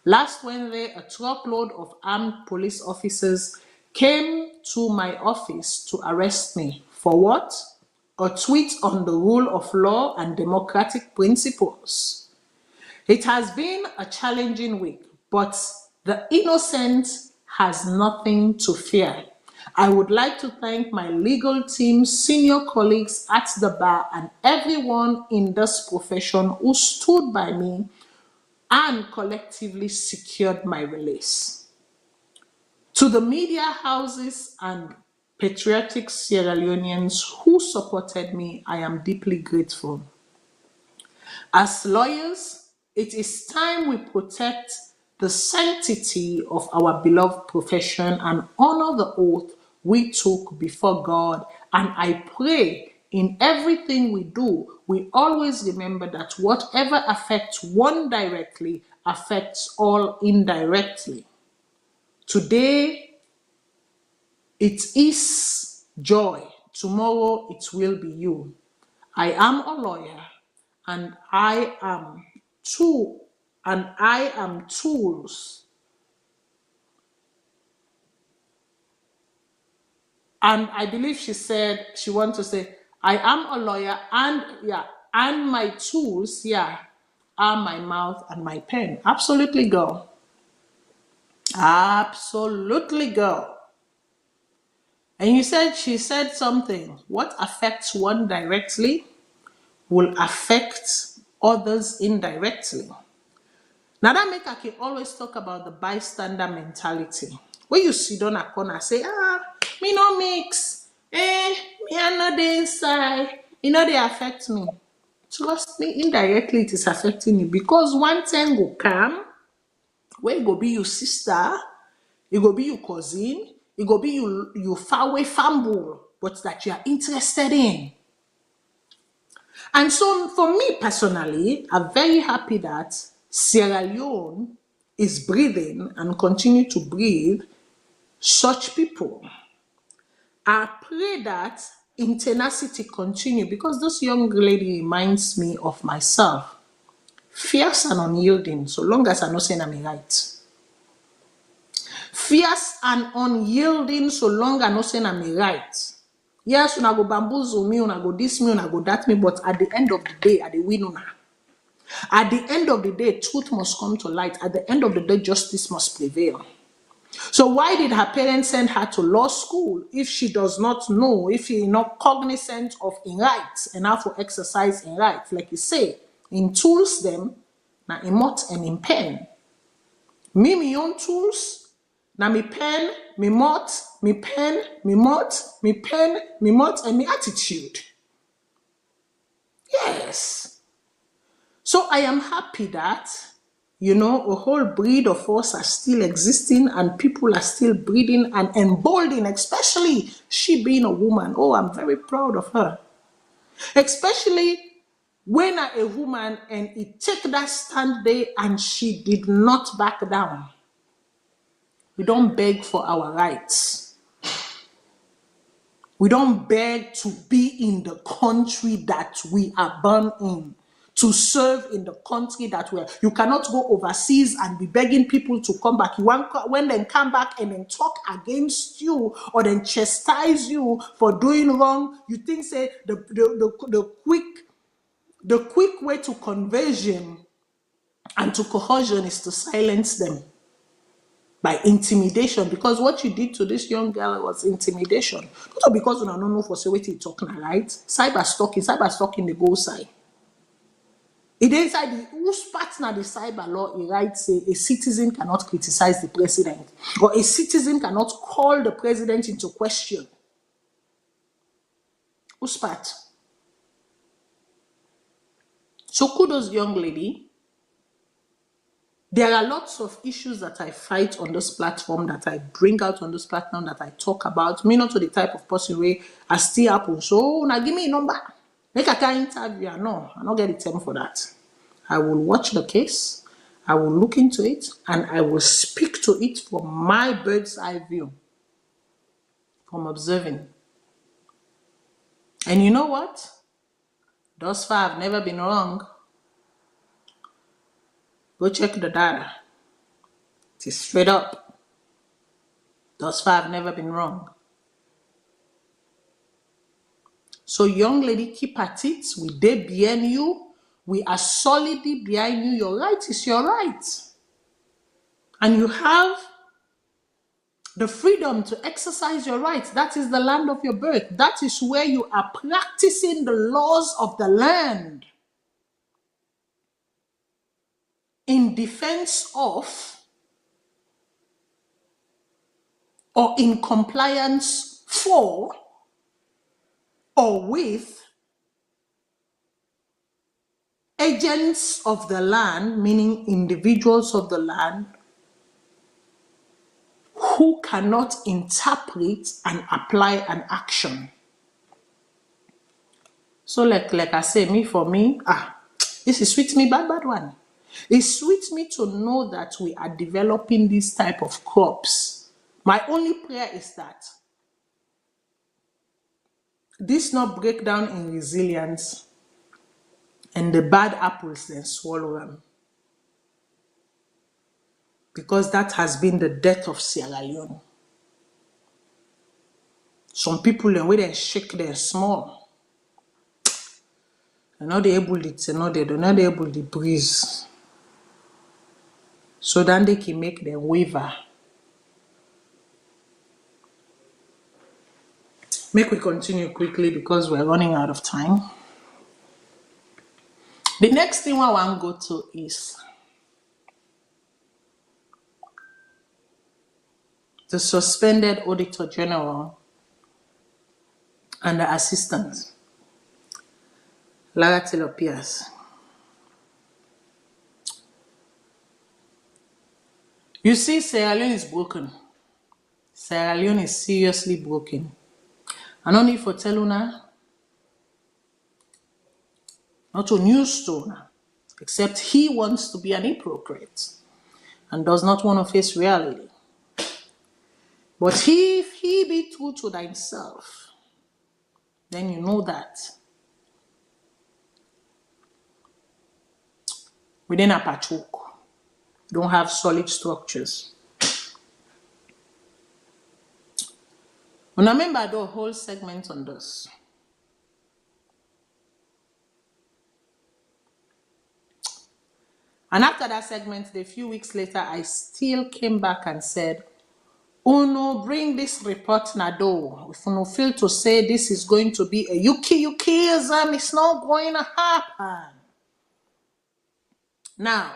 Last Wednesday, a truckload of armed police officers came to my office to arrest me. For what? A tweet on the rule of law and democratic principles. It has been a challenging week, but the innocent has nothing to fear. I would like to thank my legal team, senior colleagues at the bar, and everyone in this profession who stood by me and collectively secured my release. To the media houses and patriotic Sierra Leoneans who supported me, I am deeply grateful. As lawyers, it is time we protect the sanctity of our beloved profession and honor the oath we took before God. And I pray in everything we do, we always remember that whatever affects one directly affects all indirectly. Today, it is Joy. Tomorrow, it will be you. I am a lawyer, and I am tools. And I believe she said she wants to say, I am a lawyer, and my tools, are my mouth and my pen. Absolutely, girl. Absolutely, girl. And she said something. What affects one directly will affect others indirectly. Now that make I can always talk about the bystander mentality. When you sit down a corner, say, me no mix. Me I know the inside. They affect me. Trust me, indirectly it is affecting you. Because one thing will come, where it go be your sister, it go be your cousin, it go be your faraway family, but that you are interested in. And so for me personally, I'm very happy that Sierra Leone is breathing and continue to breathe such people. I pray that in tenacity continue, because this young lady reminds me of myself. Fierce and unyielding, so long as I know saying I'm right. Fierce and unyielding, so long as I know saying I'm right. Yes, una go bamboozle me, una go this me, una go that me, but at the end of the day, I dey win una. At the end of the day, truth must come to light. At the end of the day, justice must prevail. So why did her parents send her to law school if she does not know, if she is not cognizant of in rights and how to exercise in rights? Like you say, in tools them, na in mot and in pen. Me own tools, na me pen, me mot, me pen, me mot, me pen, me mot, and me attitude. Yes. So I am happy that, a whole breed of us are still existing and people are still breeding and emboldened, especially she being a woman. Oh, I'm very proud of her. Especially when a woman and it take that stand there and she did not back down. We don't beg for our rights. We don't beg to be in the country that we are born in, to serve in the country that we are. You cannot go overseas and be begging people to come back. You want, when they come back and then talk against you or then chastise you for doing wrong, you think say the quick way to conversion and to coercion is to silence them by intimidation, because what you did to this young girl was intimidation. Not because you don't know for say what you talking, right? Cyber stalking the go side. It inside the whose partner the cyber law, it writes say a citizen cannot criticize the president, or a citizen cannot call the president into question. Whose part? So kudos, young lady. There are lots of issues that I fight on this platform, that I bring out on this platform, that I talk about. Me not to the type of person where I still happen. So now give me a number. Make a kind interview. No, I don't get the time for that. I will watch the case. I will look into it, and I will speak to it from my bird's eye view, from observing. And you know what? Thus far, I've never been wrong. Go check the data. It is straight up. Thus far, I've never been wrong. So, young lady, keep at it. We dey behind you. We are solidly behind you. Your right is your right. And you have the freedom to exercise your rights. That is the land of your birth. That is where you are practicing the laws of the land in defense of or in compliance for or with agents of the land, meaning individuals of the land, who cannot interpret and apply an action. So like I say, this is sweet me, bad one. It sweets me to know that we are developing this type of crops. My only prayer is that this not break down in resilience and the bad apples then swallow them. Because that has been the death of Sierra Leone. Some people, when they shake their small, they're not able to breeze. So then they can make them waver. Make we continue quickly because we're running out of time. The next thing I want to go to is the suspended Auditor General and the assistant, Lara Taylor Pierce. You see, Sierra Leone is broken. Sierra Leone is seriously broken. I don't need for tell una, not a news story, except he wants to be an hypocrite and does not want to face reality. But if he be true to thyself, then you know that within a patchwork, you don't have solid structures. And I remember the whole segment on this. And after that segment, a few weeks later, I still came back and said, Uno, bring this report Nado. If Uno feel to say this is going to be a Yukiism, it's not going to happen. Now,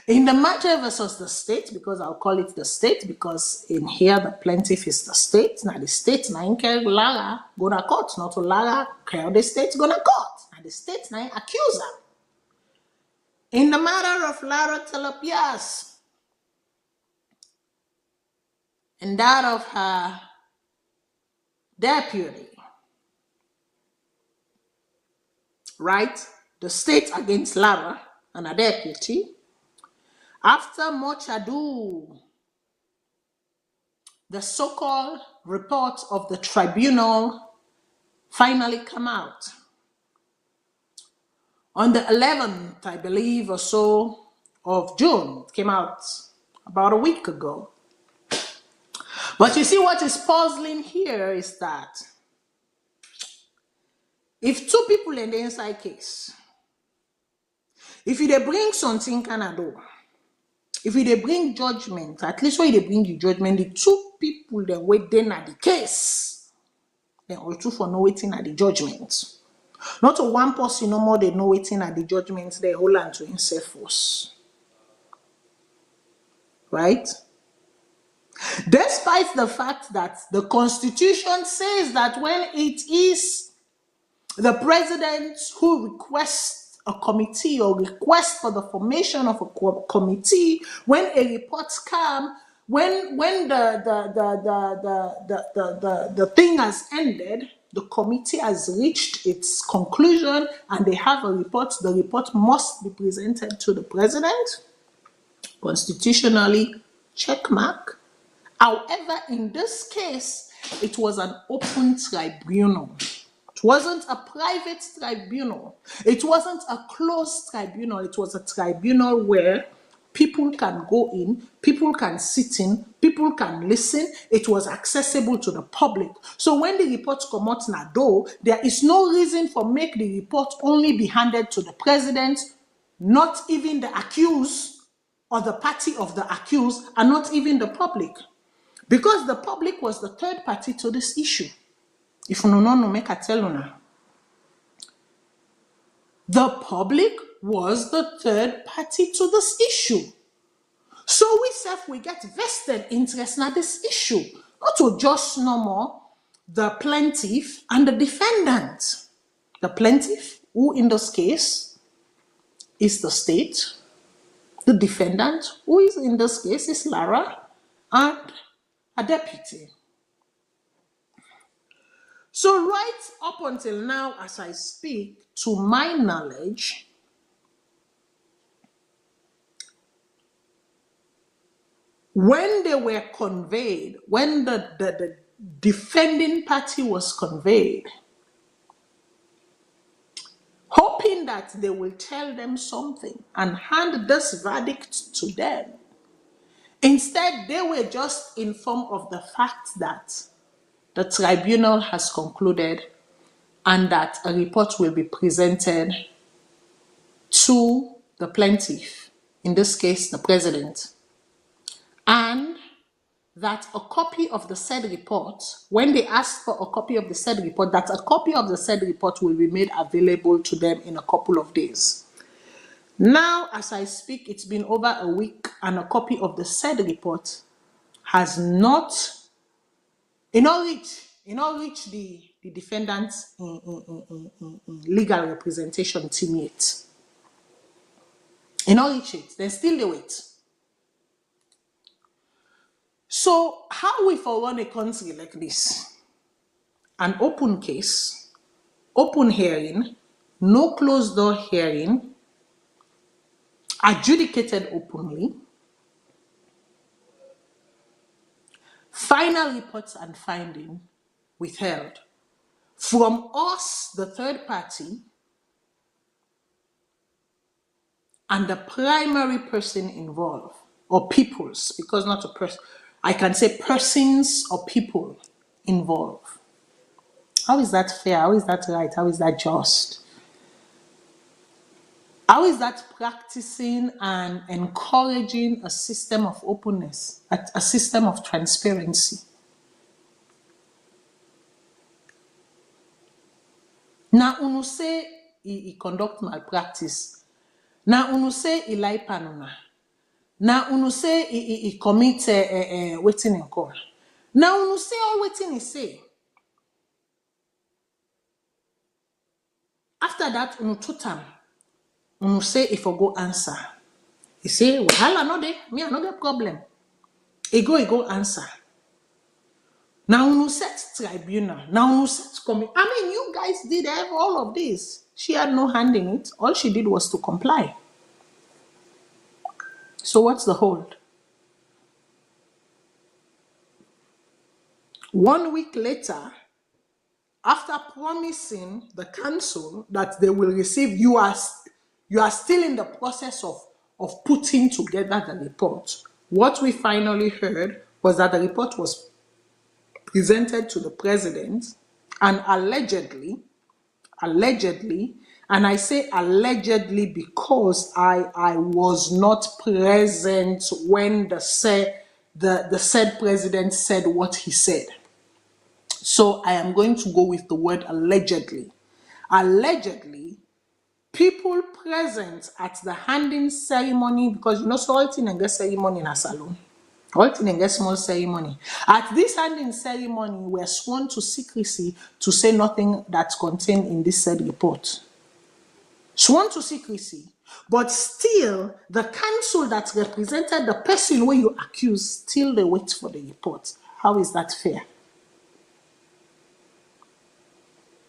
in the matter versus the state, because I'll call it the state, because in here the plaintiff is the state. Now the state, na inke Lara gonna court, not to Lara, the state gonna court. And the state now accuse her. In the matter of Lara Telepias and that of her deputy, right? The state against Lara and her deputy. After much ado, the so-called report of the tribunal finally come out. On the 11th, I believe, or so, of June, it came out about a week ago. But you see, what is puzzling here is that if two people in the inside case, if you they bring something Canada, if you they bring judgment, at least when they bring the judgment, the two people that wait then at the case, they also for no waiting at the judgment. Not to one person no more they know waiting at the judgment, they hold on to himself force. Right? Despite the fact that the Constitution says that when it is the president who requests a committee or requests for the formation of a committee, when a report comes, when the thing has ended, the committee has reached its conclusion and they have a report, the report must be presented to the president, constitutionally, check mark. However, in this case, it was an open tribunal. It wasn't a private tribunal. It wasn't a closed tribunal. It was a tribunal where people can go in, people can sit in, people can listen. It was accessible to the public. So when the report comes out now, though, there is no reason for make the report only be handed to the president, not even the accused or the party of the accused, and not even the public. Because the public was the third party to this issue. If you don't make a tell you now. The public was the third party to this issue. So we get vested interest in this issue. Not to just no more the plaintiff and the defendant. The plaintiff, who in this case is the state. The defendant, who is in this case is Lara, and a deputy. So right up until now, as I speak, to my knowledge, when they were conveyed, when the defending party was conveyed, hoping that they will tell them something and hand this verdict to them, instead they were just informed of the fact that the tribunal has concluded and that a report will be presented to the plaintiff, in this case, the president, and that a copy of the said report, when they ask for a copy of the said report, that a copy of the said report will be made available to them in a couple of days. Now, as I speak, it's been over a week and a copy of the said report has not reached the defendant's legal representation team yet. Reach it. They still do it. So how we for run a country like this? An open case, open hearing, no closed door hearing, adjudicated openly, final reports and finding withheld from us, the third party, and the primary person involved, or peoples, because not a person, I can say persons or people involved. How is that fair? How is that right? How is that just? How is that practicing and encouraging a system of openness, a system of transparency? Now, unu say he conduct malpractice. Now, unu say he lie panuna. Now, unu say he commit waiting in call. Now, unu say all waiting he say. After that, unu totam, unu say if I go answer. He say, wahala no dey, me I no get problem. He go answer. Now unu set tribunal. Now unu set committee. I mean, you guys did all of this. She had no hand in it. All she did was to comply. So what's the hold? 1 week later, after promising the council that they will receive, you are still in the process of putting together the report. What we finally heard was that the report was presented to the president, and allegedly, and I say allegedly because I was not present when the said president said what he said. So I am going to go with the word allegedly. Allegedly, people present at the handing ceremony, because you know, so all thing and get ceremony in a salon. All thing and get small ceremony. At this handing ceremony, we are sworn to secrecy to say nothing that's contained in this said report. Sworn to secrecy. But still, the council that represented the person where you accuse, still they wait for the report. How is that fair?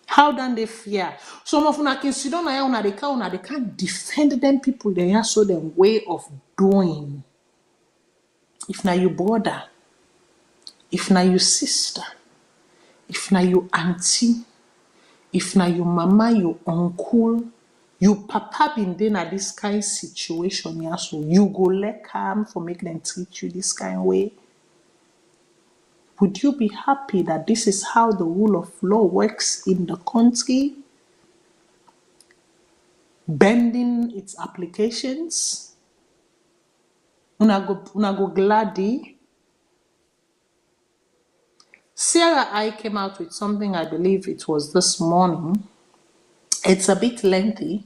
How done they fear? Some of una can sit down and they can't defend them people. They are so their way of doing. If now you brother, if now you sister, if now you auntie, if now you mama, you uncle, you papa been then at this kind of situation, yeah, so you go let calm for make them treat you this kind of way. Would you be happy that this is how the rule of law works in the country? Bending its applications? Una go gladdy. Sarah I came out with something, I believe it was this morning. It's a bit lengthy,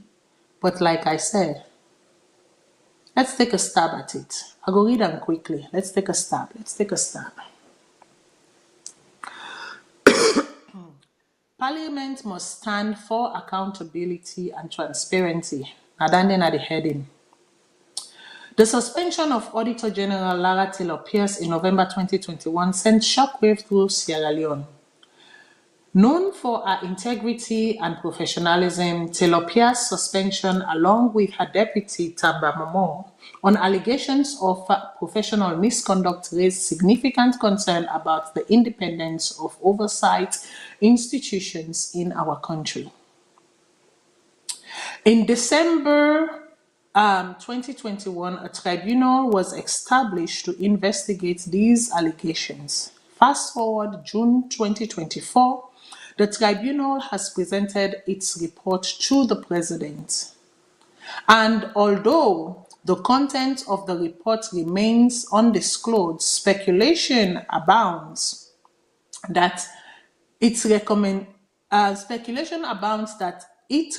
but like I said, let's take a stab at it. I'll go read them quickly. Let's take a stab. Parliament must stand for accountability and transparency. Adanding at the heading. The suspension of Auditor General Lara Taylor Pierce in November 2021 sent shockwave through Sierra Leone. Known for her integrity and professionalism, Taylor Pierce's suspension, along with her deputy Tamba Momo, on allegations of professional misconduct, raised significant concern about the independence of oversight institutions in our country. In December 2021, a tribunal was established to investigate these allegations. Fast forward June 2024, the tribunal has presented its report to the president. And although the content of the report remains undisclosed, speculation abounds that it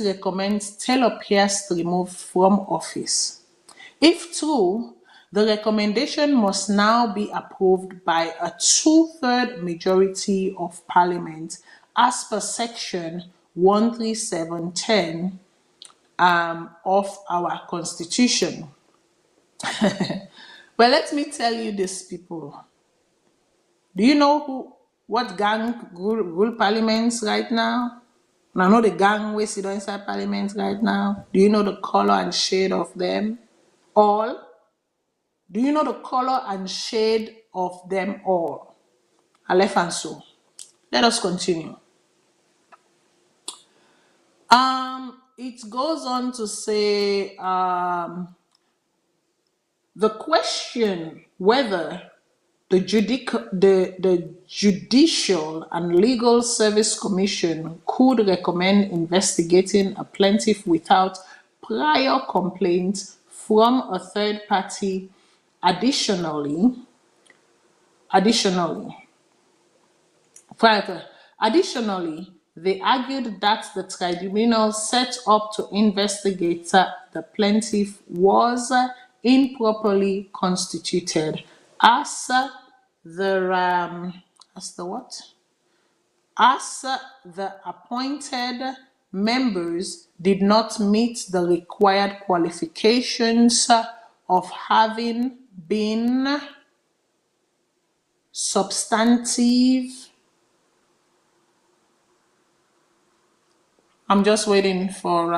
recommends Taylor Pierce to remove from office. If true, the recommendation must now be approved by a 2/3 majority of Parliament, as per Section 137(10) of our Constitution. Well, let me tell you this, people. Do you know what gang rule parliaments right now? And I know the gang we sit inside parliament right now. Do you know the color and shade of them all? Do you know the color and shade of them all? Aleph and so. Let us continue. It goes on to say the question whether the Judicial and Legal Service Commission could recommend investigating a plaintiff without prior complaint from a third party. Additionally, they argued that the tribunal set up to investigate the plaintiff was improperly constituted as the appointed members did not meet the required qualifications of having been substantive. I'm just waiting for,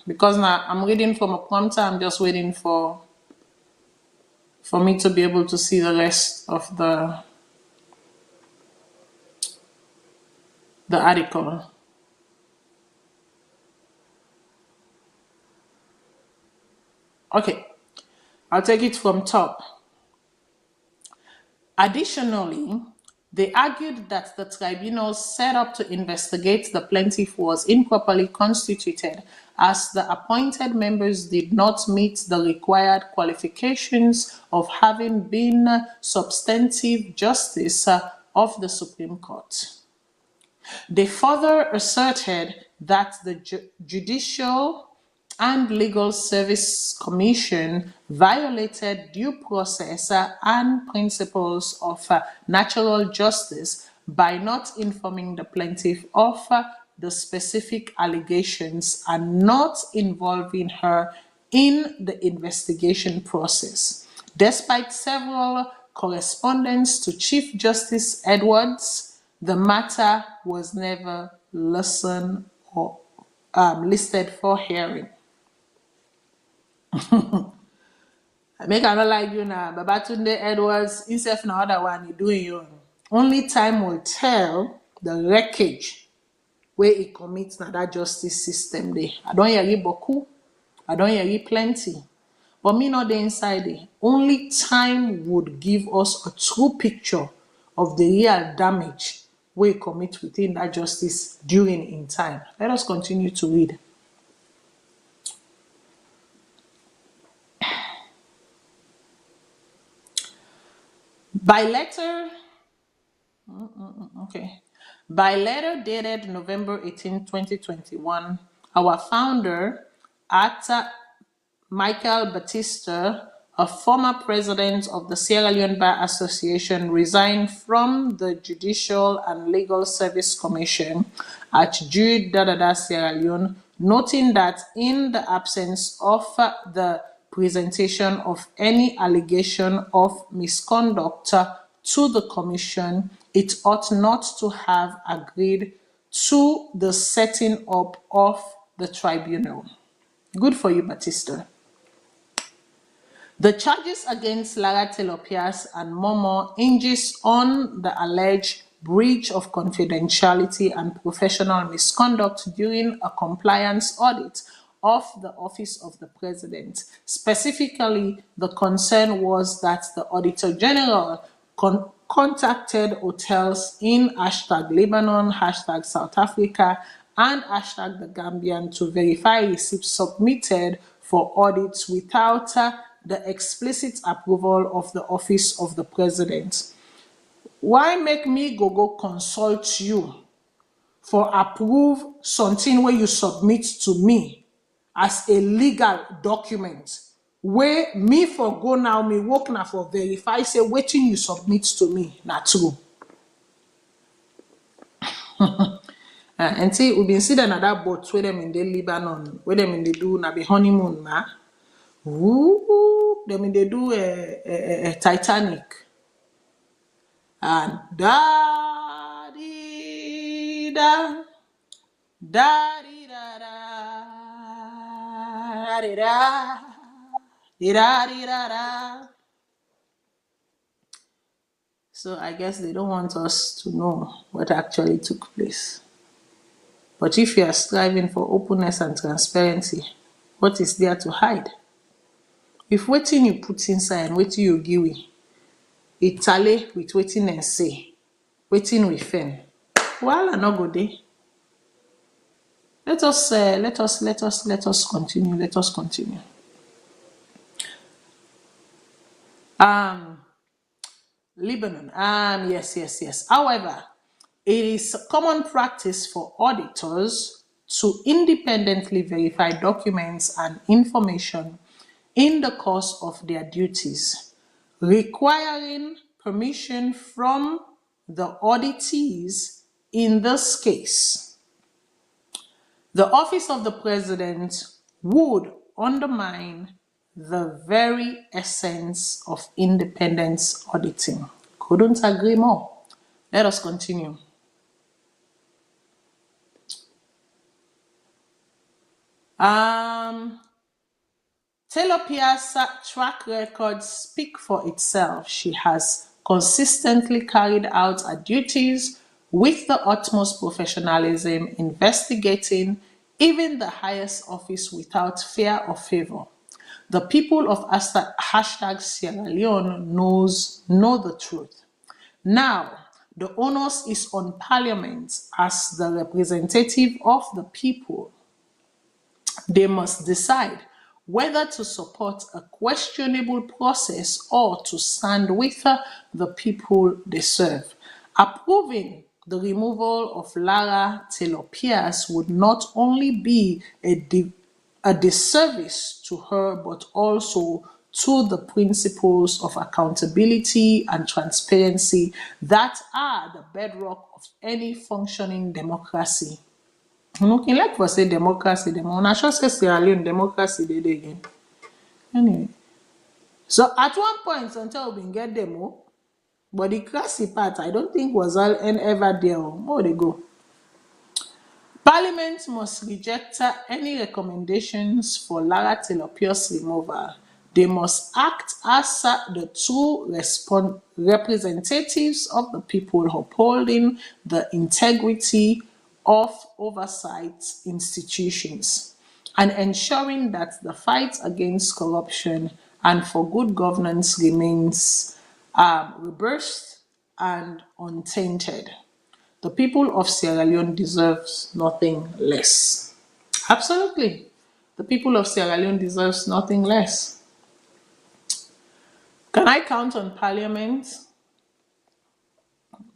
because now I'm reading from a prompter, I'm just waiting for me to be able to see the rest of the article. Okay, I'll take it from top. Additionally, they argued that the tribunal set up to investigate the plaintiff was improperly constituted, as the appointed members did not meet the required qualifications of having been substantive justice of the Supreme Court. They further asserted that the Judicial and Legal Service Commission violated due process and principles of natural justice by not informing the plaintiff of the specific allegations and not involving her in the investigation process. Despite several correspondence to Chief Justice Edwards, the matter was never listened or listed for hearing. I make I not like you now, Babatunde Edwards, himself no other one he doing you. Only time will tell the wreckage where he commits na that justice system there. I don't hear you boku, I don't hear you plenty. But me not the inside there. Only time would give us a true picture of the real damage we commit within that justice during in time. Let us continue to read. By letter dated November 18, 2021, our founder, Actor Michael Batista, a former president of the Sierra Leone Bar Association, resigned from the Judicial and Legal Service Commission at Jude Sierra Leone, noting that in the absence of the presentation of any allegation of misconduct to the commission, it ought not to have agreed to the setting up of the tribunal. Good for you, Batista. The charges against Lara Telopias and Momo hinges on the alleged breach of confidentiality and professional misconduct during a compliance audit of the Office of the President. Specifically, the concern was that the Auditor General contacted hotels in #Lebanon, #South Africa, and #The Gambian to verify receipts submitted for audits without the explicit approval of the Office of the President. Why make me go consult you for approve something where you submit to me as a legal document, where me for go now, me work now for verify, say waiting you submit to me, not true. And see, we've been seeing another boat where them in the Lebanon, where them in the do na be honeymoon, ma. Ooh, them in the do a Titanic. And da di da da di da da di da di da di da da. So I guess they don't want us to know what actually took place. But if you are striving for openness and transparency, what is there to hide? If waiting you put inside and waiting you give it tally with waiting and say, waiting with fen, well, I not go there. Let us continue. Let us continue. Lebanon. Yes. However, it is common practice for auditors to independently verify documents and information in the course of their duties, requiring permission from the auditees in this case. The office of the president would undermine the very essence of independence auditing. Couldn't agree more. Let us continue. Taylor Pierce's track record speaks for itself. She has consistently carried out her duties with the utmost professionalism, investigating even the highest office without fear or favor. The people of hashtag Sierra Leone know the truth. Now, the onus is on Parliament as the representative of the people. They must decide whether to support a questionable process or to stand with the people they serve. Approving the removal of Lara Taylor Pierce would not only be a disservice to her, but also to the principles of accountability and transparency that are the bedrock of any functioning democracy. Okay, like for say democracy, I should say Sierra Leone democracy did again. Anyway, so at one point, until we get demo, but the classy part, I don't think was all and ever there. Oh, they go. Parliament must reject any recommendations for Lara Taylor Pierce removal. They must act as the true representatives of the people, upholding the integrity of oversight institutions and ensuring that the fight against corruption and for good governance remains robust and untainted. The people of Sierra Leone deserves nothing less. Absolutely. The people of Sierra Leone deserves nothing less. Can I count on Parliament?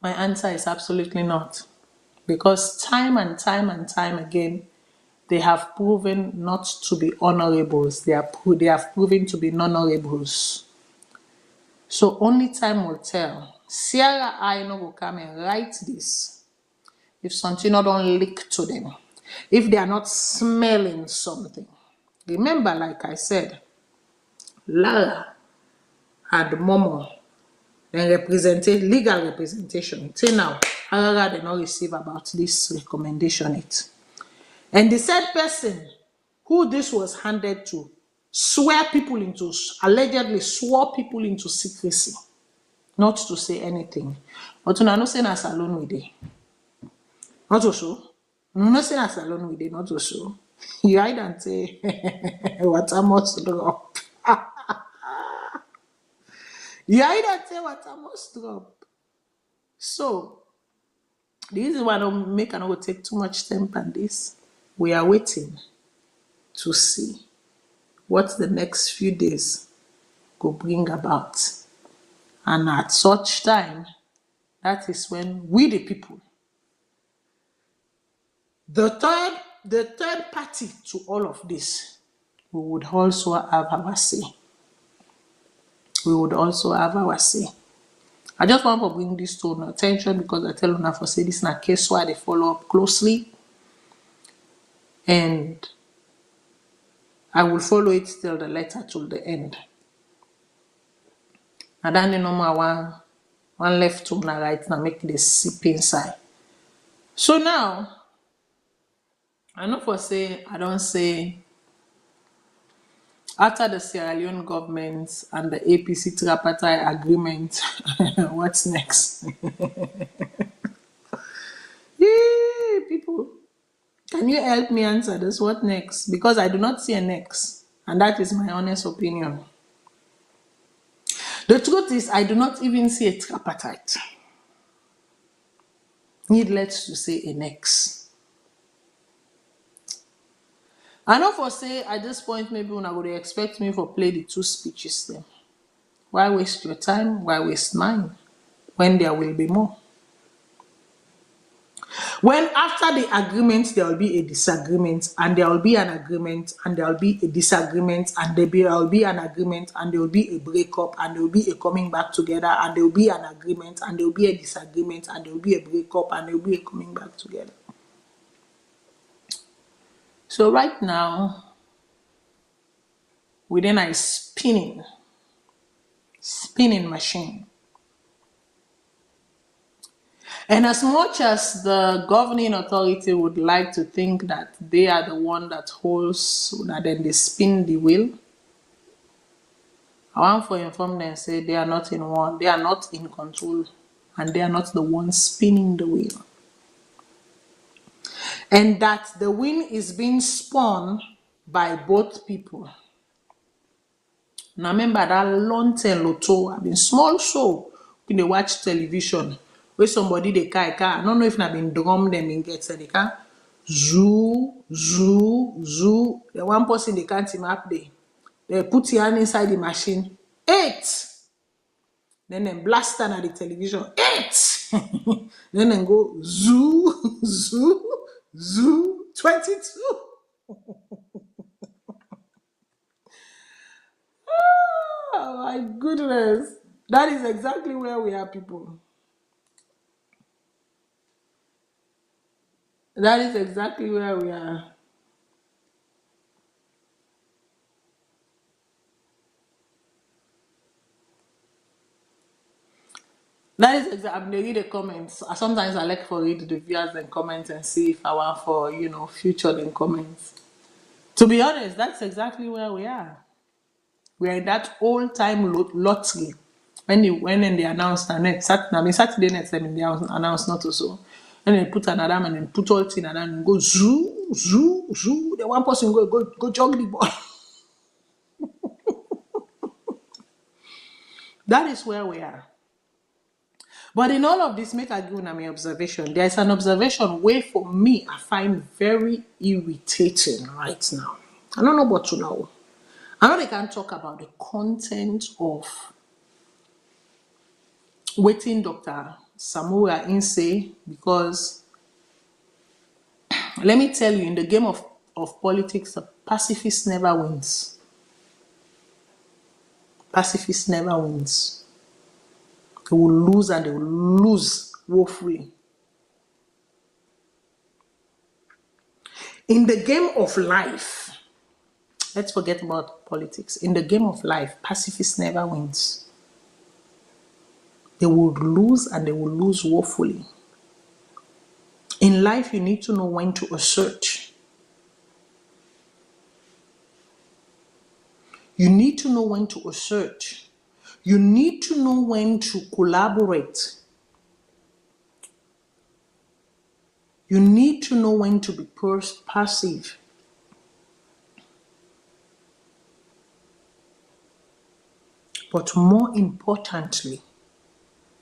My answer is absolutely not. Because time and time and time again, they have proven not to be honorables. They have proven to be non-honorables. So only time will tell. Sierra I no go come and write this. If something not don't leak to them. If they are not smelling something. Remember, like I said, Lara had Momo then represented legal representation. Till now, Harara did not receive about this recommendation. And the said person who this was handed to allegedly swore people into secrecy, not to say anything. But you know, saying as alone with it. Not to show. No saying as alone with it, not to show. You hide and say, what I must drop. You hide and say, what I must drop. So, this is why I don't make and I will take too much time on this. We are waiting to see what the next few days will bring about. And at such time, that is when we the people, the third party to all of this, we would also have our say. We would also have our say. I just want to bring this to attention because I tell you now for say this in a case why they follow up closely. And I will follow it till the letter till the end. And then no more one left to my right now make the sip inside. So now I know for say I don't say after the Sierra Leone government and the Apc Tripartite agreement, what's next? Yay, people. Can you help me answer this? What next? Because I do not see a next. And that is my honest opinion. The truth is, I do not even see a tripartite. Needless to say, a next. I know for say, at this point, maybe when I would expect me for play the two speeches then. Why waste your time? Why waste mine? When there will be more. When after the agreement, there will be a disagreement, and there will be an agreement, and there will be a disagreement, and there will be an agreement, and there will be a breakup, and there will be a coming back together, and there will be an agreement, and there will be a disagreement, and there will be a breakup, and there will be a coming back together. So right now, within a spinning machine. And as much as the governing authority would like to think that they are the one that holds, that then they spin the wheel, I want to inform them, say they are not they are not in control, and they are not the ones spinning the wheel. And that the wheel is being spun by both people. Now remember that long term lotto, I mean small show when they watch television where somebody they car, I don't know if I been drum them in get the car. Zoo, zoo, zoo. The one person they can't team up there. They put your hand inside the machine. 8. Then they blast on at the television. 8. Then they go zoo, zoo, zoo, 22. Oh my goodness. That is exactly where we are, people. That is exactly where we are. That is exactly. I'm reading the comments. Sometimes I like for read the viewers and comments and see if I want for future then comments. To be honest, that's exactly where we are. We are in that old time lottery. When they announced the net, Saturday night they announced not to so. And they put another man and put all thing and go zoo, zoo, zoo. The one person go jog the ball. That is where we are. But in all of this, make I give my observation. There is an observation where for me I find very irritating right now. I don't know what to know. I know they can talk about the content of waiting Dr. Samura Inse, because let me tell you, in the game of politics, the pacifist never wins. Pacifist never wins. They will lose, and they will lose woefully. In the game of life, let's forget about politics. In the game of life, pacifist never wins. They will lose, and they will lose woefully. In life, you need to know when to assert. You need to know when to assert. You need to know when to collaborate. You need to know when to be passive. But more importantly,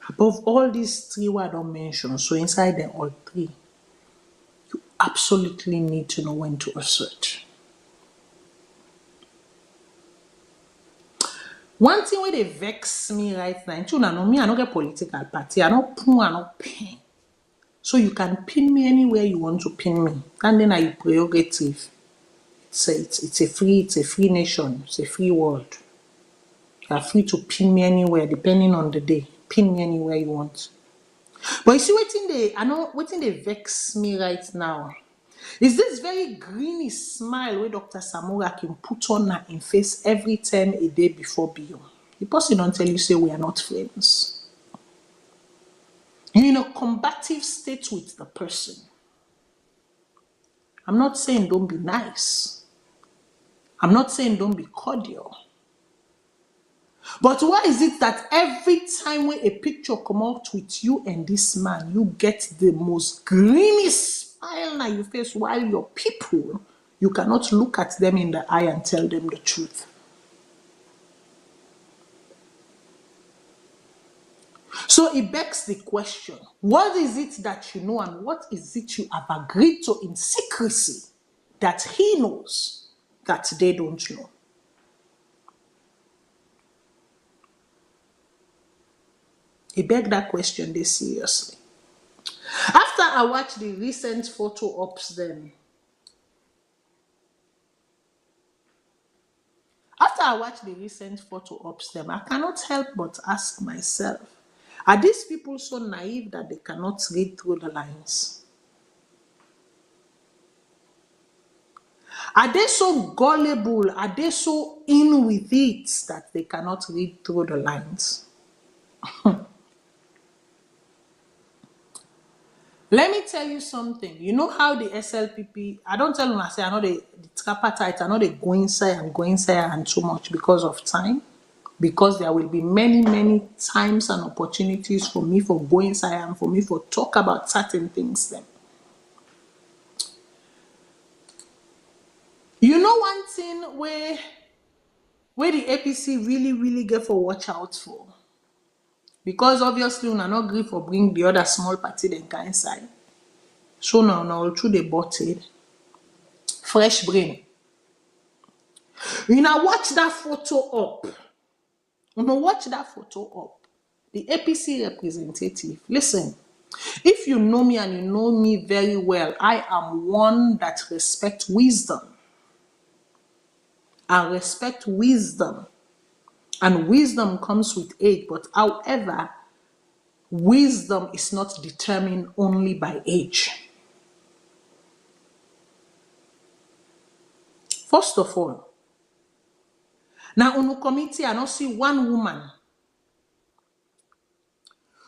above all these three words I don't mention, so inside them all three, you absolutely need to know when to assert. One thing where they vex me right now, you know me, I don't get political party, I don't put, I don't pin. So you can pin me anywhere you want to pin me. And then I prerogative. It's a free nation, it's a free world. You are free to pin me anywhere, depending on the day. Pin me anywhere you want. But you see, waiting they vex me right now. Is this very greeny smile where Dr. Samura can put on her in face every time a day before Bill? The person don't tell you, say we are not friends. You're in a combative state with the person. I'm not saying don't be nice. I'm not saying don't be cordial. But why is it that every time when a picture come out with you and this man, you get the most greeny smile on your face, while your people, you cannot look at them in the eye and tell them the truth? So it begs the question, what is it that you know and what is it you have agreed to in secrecy that he knows that they don't know? He begged that question this seriously. After I watched the recent photo ops then, I cannot help but ask myself, are these people so naive that they cannot read through the lines? Are they so gullible? Are they so in with it that they cannot read through the lines? Let me tell you something. You know how the SLPP, I don't tell them, I say, I know the tripartite, I know they go inside and too much because of time. Because there will be many, many times and opportunities for me for go inside and for me for talk about certain things then. You know one thing where the APC really, really get for watch out for? Because obviously we not agree for bring the other small party then can inside. So now through the bottle, fresh brain. You now watch that photo up. You know watch that photo up. The APC representative. Listen, if you know me and you know me very well, I am one that respect wisdom. I respect wisdom. And wisdom comes with age. But however, wisdom is not determined only by age. First of all, now on the committee, I don't see one woman.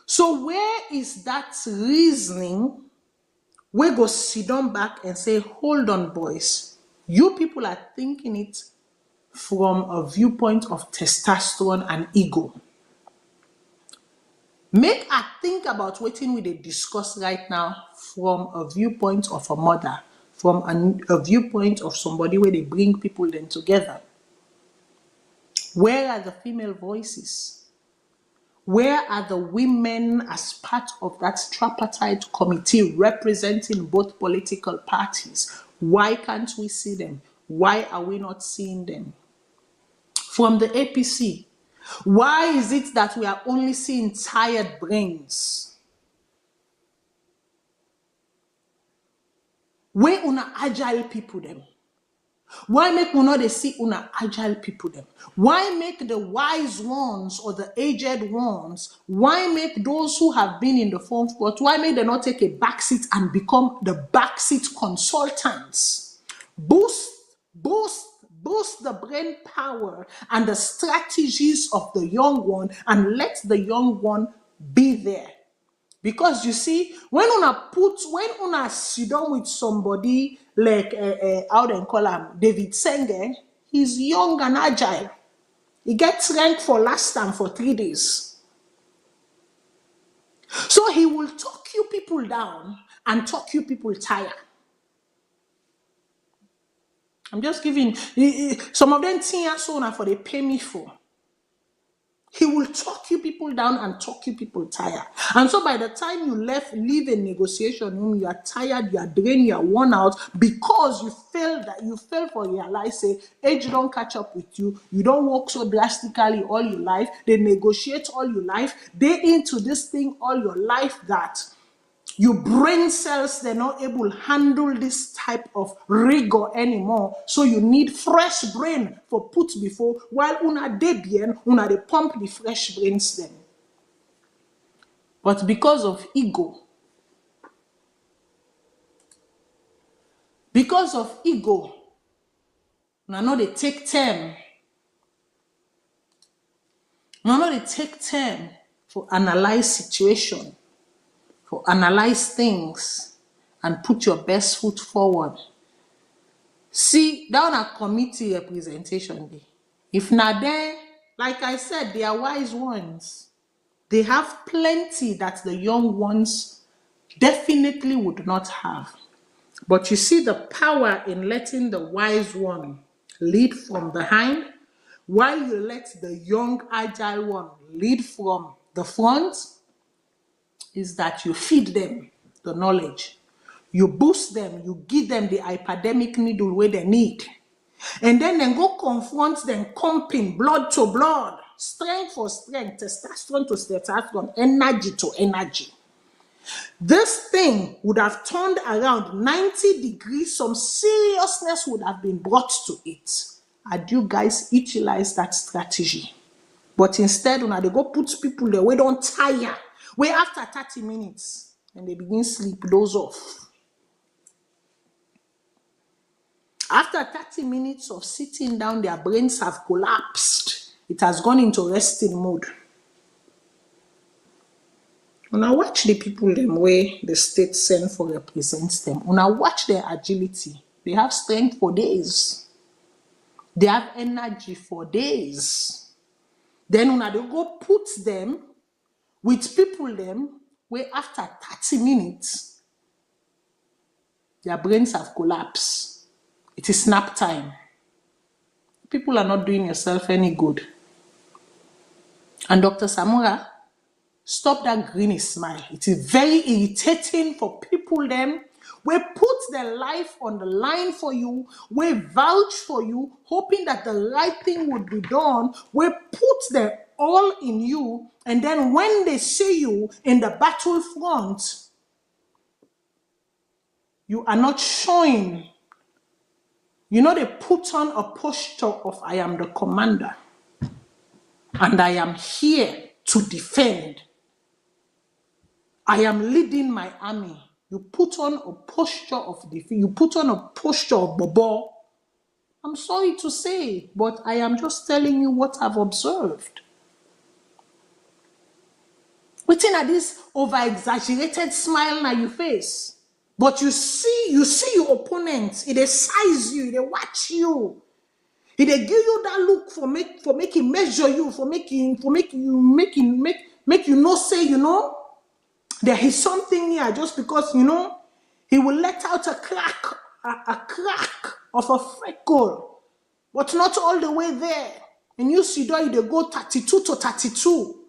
So where is that reasoning? We go sit down back and say, hold on, boys. You people are thinking it from a viewpoint of testosterone and ego. Make I think about what we dey discuss right now from a viewpoint of a mother, from a viewpoint of somebody where they bring people then together. Where are the female voices? Where are the women as part of that tripartite committee representing both political parties? Why can't we see them? Why are we not seeing them? From the APC, why is it that we are only seeing tired brains? Where una agile people them? Why make we not see una agile people them? Why make the wise ones or the aged ones? Why make those who have been in the front? Why make them not take a backseat and become the backseat consultants? Boost the brain power and the strategies of the young one and let the young one be there. Because you see, when una sit down with somebody like how they call him, David Senge, he's young and agile. He gets ranked for last time for 3 days. So he will talk you people down and talk you people tired. I'm just giving some of them things so for they pay me for. He will talk you people down and talk you people tired. And so by the time you leave a negotiation room, you are tired, you are drained, you are worn out because you fail for your life. Say, age don't catch up with you. You don't work so drastically all your life. They negotiate all your life. They into this thing all your life that your brain cells, they're not able to handle this type of rigor anymore. So you need fresh brain for put before, while una debien, una de pump the fresh brains then. But because of ego, una know they take time. Una know they take time for analyze situation, for analyze things and put your best foot forward. See, down a committee representation day. If not there, like I said, they are wise ones. They have plenty that the young ones definitely would not have. But you see the power in letting the wise one lead from behind, while you let the young agile one lead from the front, is that you feed them the knowledge. You boost them, you give them the hypodermic needle where they need. And then go confront them, pumping blood to blood, strength for strength, testosterone to testosterone, energy to energy. This thing would have turned around 90 degrees, some seriousness would have been brought to it. Had you guys utilize that strategy? But instead, when they go put people there, we don't tire. We after 30 minutes, and they begin sleep, doze off. After 30 minutes of sitting down, their brains have collapsed. It has gone into resting mode. When I watch the people them way the state send for represents them, when I watch their agility, they have strength for days. They have energy for days. Then when they go put them with people them where after 30 minutes, their brains have collapsed. It is snap time. People are not doing yourself any good. And Dr. Samura, stop that greeny smile. It is very irritating for people them. We put their life on the line for you. We vouch for you, hoping that the right thing would be done. We put their all in you. And then when they see you in the battlefront, you are not showing. You know, they put on a posture of I am the commander. And I am here to defend. I am leading my army. You put on a posture of defeat. You put on a posture of bobo. I'm sorry to say, but I am just telling you what I've observed. Waiting at this over-exaggerated smile on your face. But you see your opponent. It size you. They watch you. It give you that look for making measure you, for making you know say, you know, there is something here just because, you know, he will let out a crack of a freckle, but not all the way there. And you see that they go 32 to 32.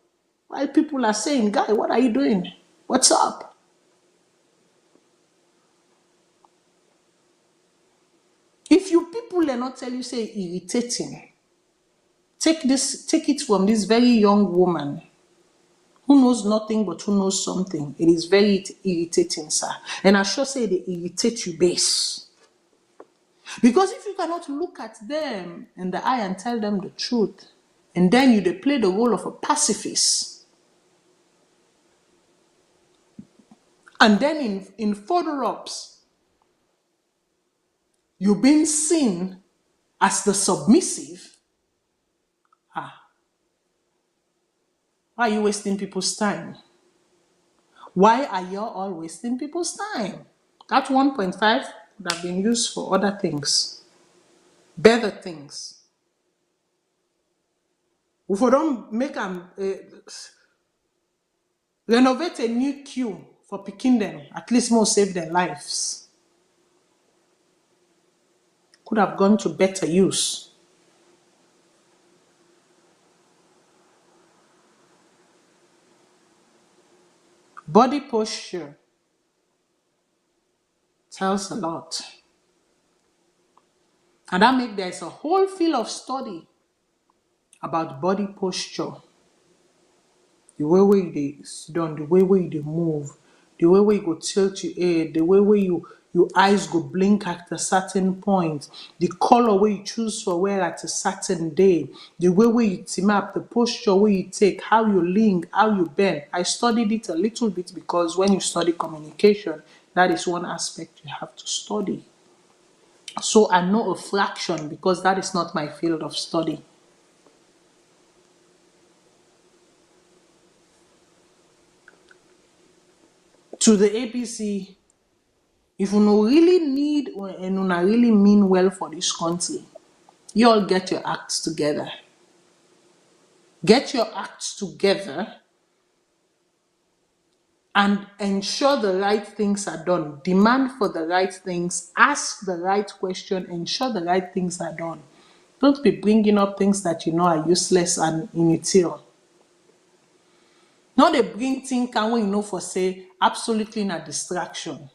While people are saying, guy, what are you doing? What's up? If you people are not tell you, say, irritating, take it from this very young woman who knows nothing but who knows something. It is very irritating, sir. And I sure say they irritate you base. Because if you cannot look at them in the eye and tell them the truth, and then they play the role of a pacifist, and then in photo-ops, you've been seen as the submissive, why are you wasting people's time? Why are you all wasting people's time? That 1.5 would have been used for other things, better things. If we don't make them renovate a new queue for picking them, at least more save their lives. Could have gone to better use. Body posture tells a lot. And that makes there's a whole field of study about body posture. The way you sit down, the way you move, the way you go tilt your head, the way your eyes go blink at a certain point, the color where you choose for wear at a certain day, the way you team up, the posture where you take, how you lean, how you bend. I studied it a little bit because when you study communication, that is one aspect you have to study. So I know a fraction because that is not my field of study. To the APC, if you no really need and you really mean well for this country, you all get your acts together. Get your acts together and ensure the right things are done. Demand for the right things. Ask the right question. Ensure the right things are done. Don't be bringing up things that you know are useless and inutile. Now they bring things when you know for say absolutely not distraction.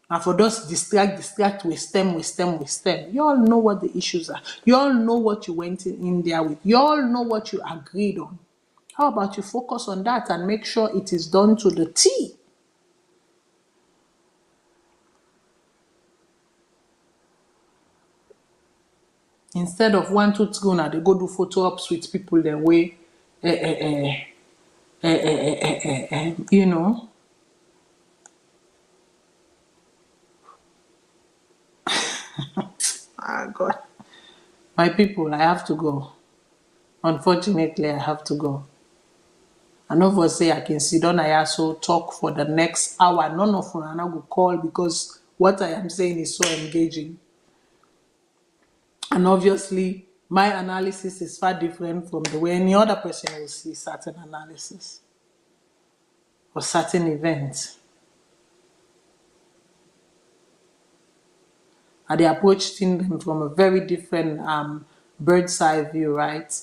And for those distract, waste them. You all know what the issues are. You all know what you went in there with. You all know what you agreed on. How about you focus on that and make sure it is done to the T? Instead of 1, 2, 3, now they go do photo ops with people their way, you know. My people, I have to go. Unfortunately, I have to go. I know for say I can sit down I also talk for the next hour. None of them I will call because what I am saying is so engaging. And obviously, my analysis is far different from the way any other person will see certain analysis or certain events. And they approach them from a very different bird's eye view, right?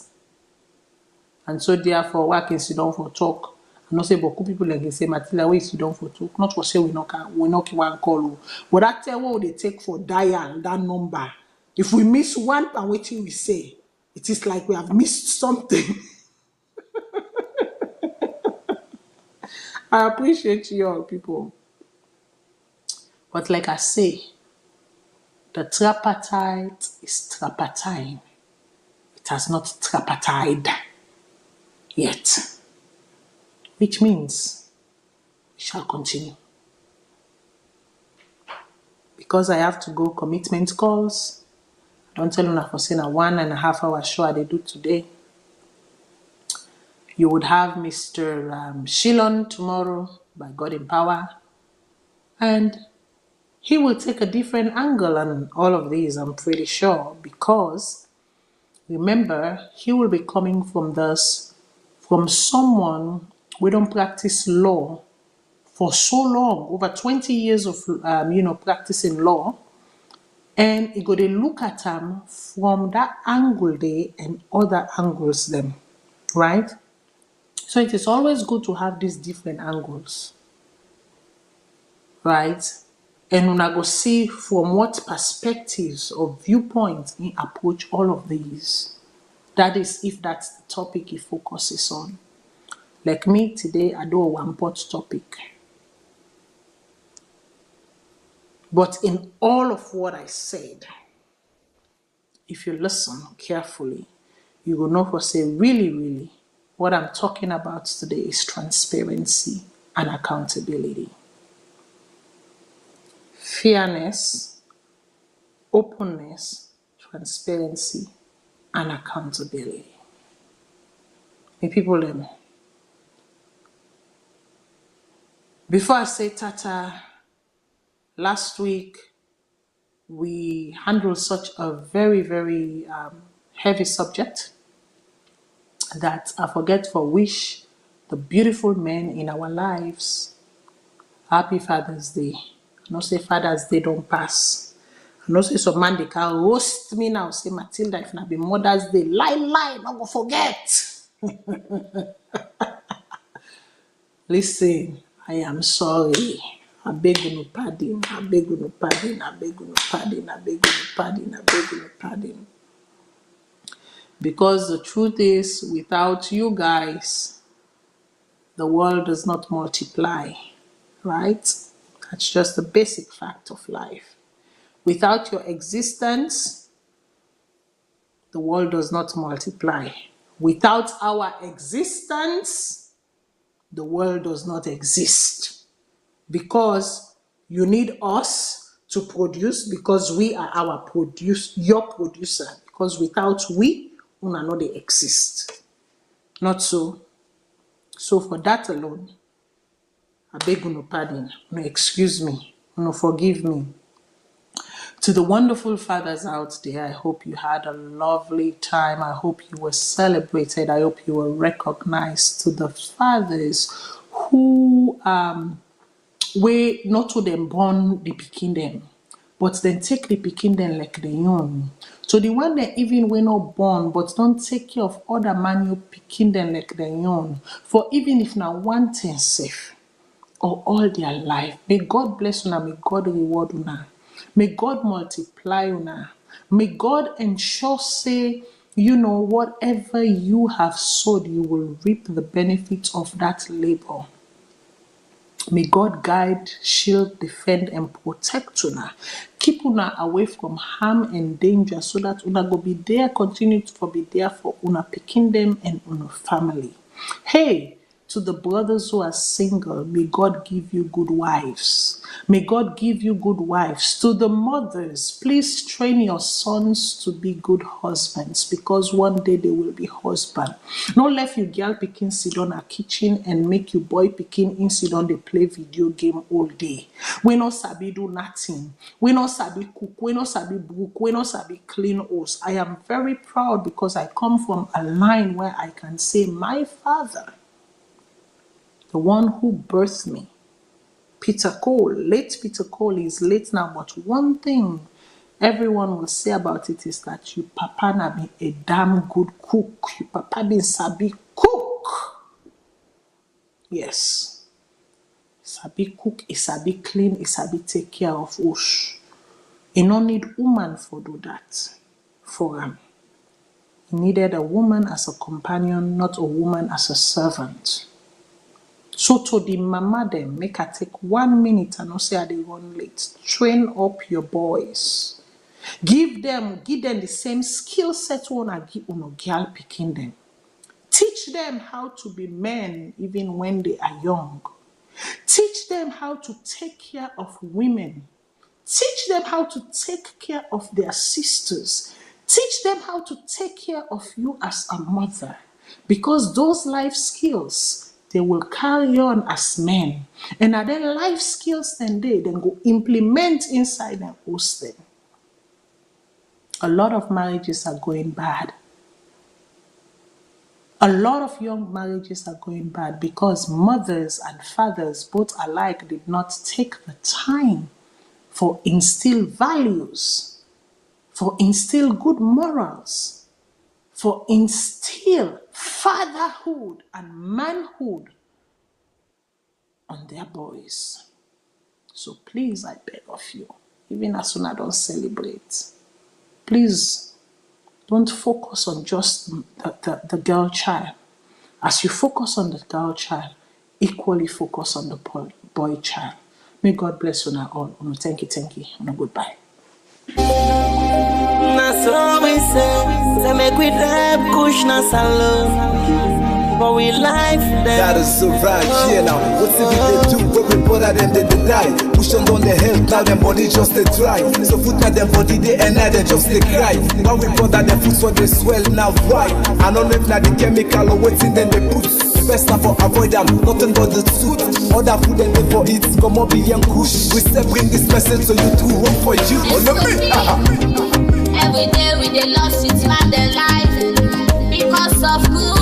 And so therefore, why can sit down for talk? I know say beaucoup people like they say, Matilda, why sit down for talk? Not for say we not one call. But that tell what they take for dial that number. If we miss one and waiting we say, it is like we have missed something. I appreciate you all people. But like I say, the tripartite is tripartine. It has not tripartite yet. Which means we shall continue. Because I have to go commitment calls. Don't tell you for saying a 1.5 hour show they do today. You would have Mr. Shilon tomorrow by God in Power. And he will take a different angle on all of these, I'm pretty sure. Because remember, he will be coming from someone who don't practice law for so long, over 20 years of practicing law. And you go to look at them from that angle there and other angles them, right? So it is always good to have these different angles, right? And when I go see from what perspectives or viewpoints he approach all of these. That is if that's the topic he focuses on. Like me today, I do a one-pot topic. But in all of what I said, if you listen carefully, you will know for say really, what I'm talking about today is transparency and accountability. Fairness, openness, transparency, and accountability. The people, before I say tata, last week we handled such a very heavy subject that I forget for wish the beautiful men in our lives happy Father's Day. I know say Father's Day don't pass. I know say some man they can roast me now, say Matilda, if not be Mother's Day, lie, not go forget. Listen, I am sorry. I beg you no pardon. I beg you no pardon. I beg you no pardon. I beg you no pardon. I beg you no pardon. Because the truth is, without you guys, the world does not multiply, right? That's just the basic fact of life. Without your existence, the world does not multiply. Without our existence, the world does not exist. Because you need us to produce, because we are your producer. Because without we, una no they exist. Not so. So for that alone, I beg you no pardon, no excuse me, no forgive me. To the wonderful fathers out there, I hope you had a lovely time. I hope you were celebrated. I hope you were recognized. To the fathers who we not to them born the pikin them, but then take the pikin them like the young. So the one that even we not born, but don't take care of other man you pikin them like the young. For even if now one thing safe, or all their life, may God bless una, may God reward una, may God multiply una, may God ensure say, whatever you have sowed, you will reap the benefits of that labor. May God guide, shield, defend, and protect una. Keep una away from harm and danger so that una go be there, continue to be there for una pikin them and una family. Hey, To the brothers who are single, may God give you good wives. May God give you good wives. To the mothers, please train your sons to be good husbands, because one day they will be husband. Don't let you girl picking sit on a kitchen and make you boy picking in sit on they play video game all day. We no sabi do nothing. We no sabi cook. We no sabi book. We no sabi clean house. I am very proud because I come from a line where I can say my father, the one who birthed me, Peter Cole, late Peter Cole is late now, but one thing everyone will say about it is that you papa na be a damn good cook. You papa bin sabi cook. Yes. Sabi cook, he sabi clean, he sabi take care of us. He no need woman for do that for him. He needed a woman as a companion, not a woman as a servant. So to the mama them, make her take 1 minute and not say they run late. Train up your boys. Give them the same skill set one I give on a girl picking them. Teach them how to be men even when they are young. Teach them how to take care of women. Teach them how to take care of their sisters. Teach them how to take care of you as a mother. Because those life skills, they will carry on as men. And are then life skills then they then go implement inside and host them. A lot of marriages are going bad. A lot of young marriages are going bad because mothers and fathers, both alike, did not take the time for instill values, for instill good morals, for instill fatherhood and manhood on their boys. So please, I beg of you, even as soon as I don't celebrate, please don't focus on just the girl child. As you focus on the girl child, equally focus on the boy child. May God bless you all. Thank you. Goodbye. That's what we say make we rap kush na salon. But we life them. That is so right, yeah now. What's if they do what we put at them, they die. Push them down the hill, now them body just they try. So foot at them body, they and now they just they cry. Now we put at them foot so they swell, now why? I don't know if now the chemical or what's in then they put. Best now for avoid them, nothing but the truth. Other food and they for it, come up and kush. We still bring this message so you do work for you. Every day we they lost it man their life because of good.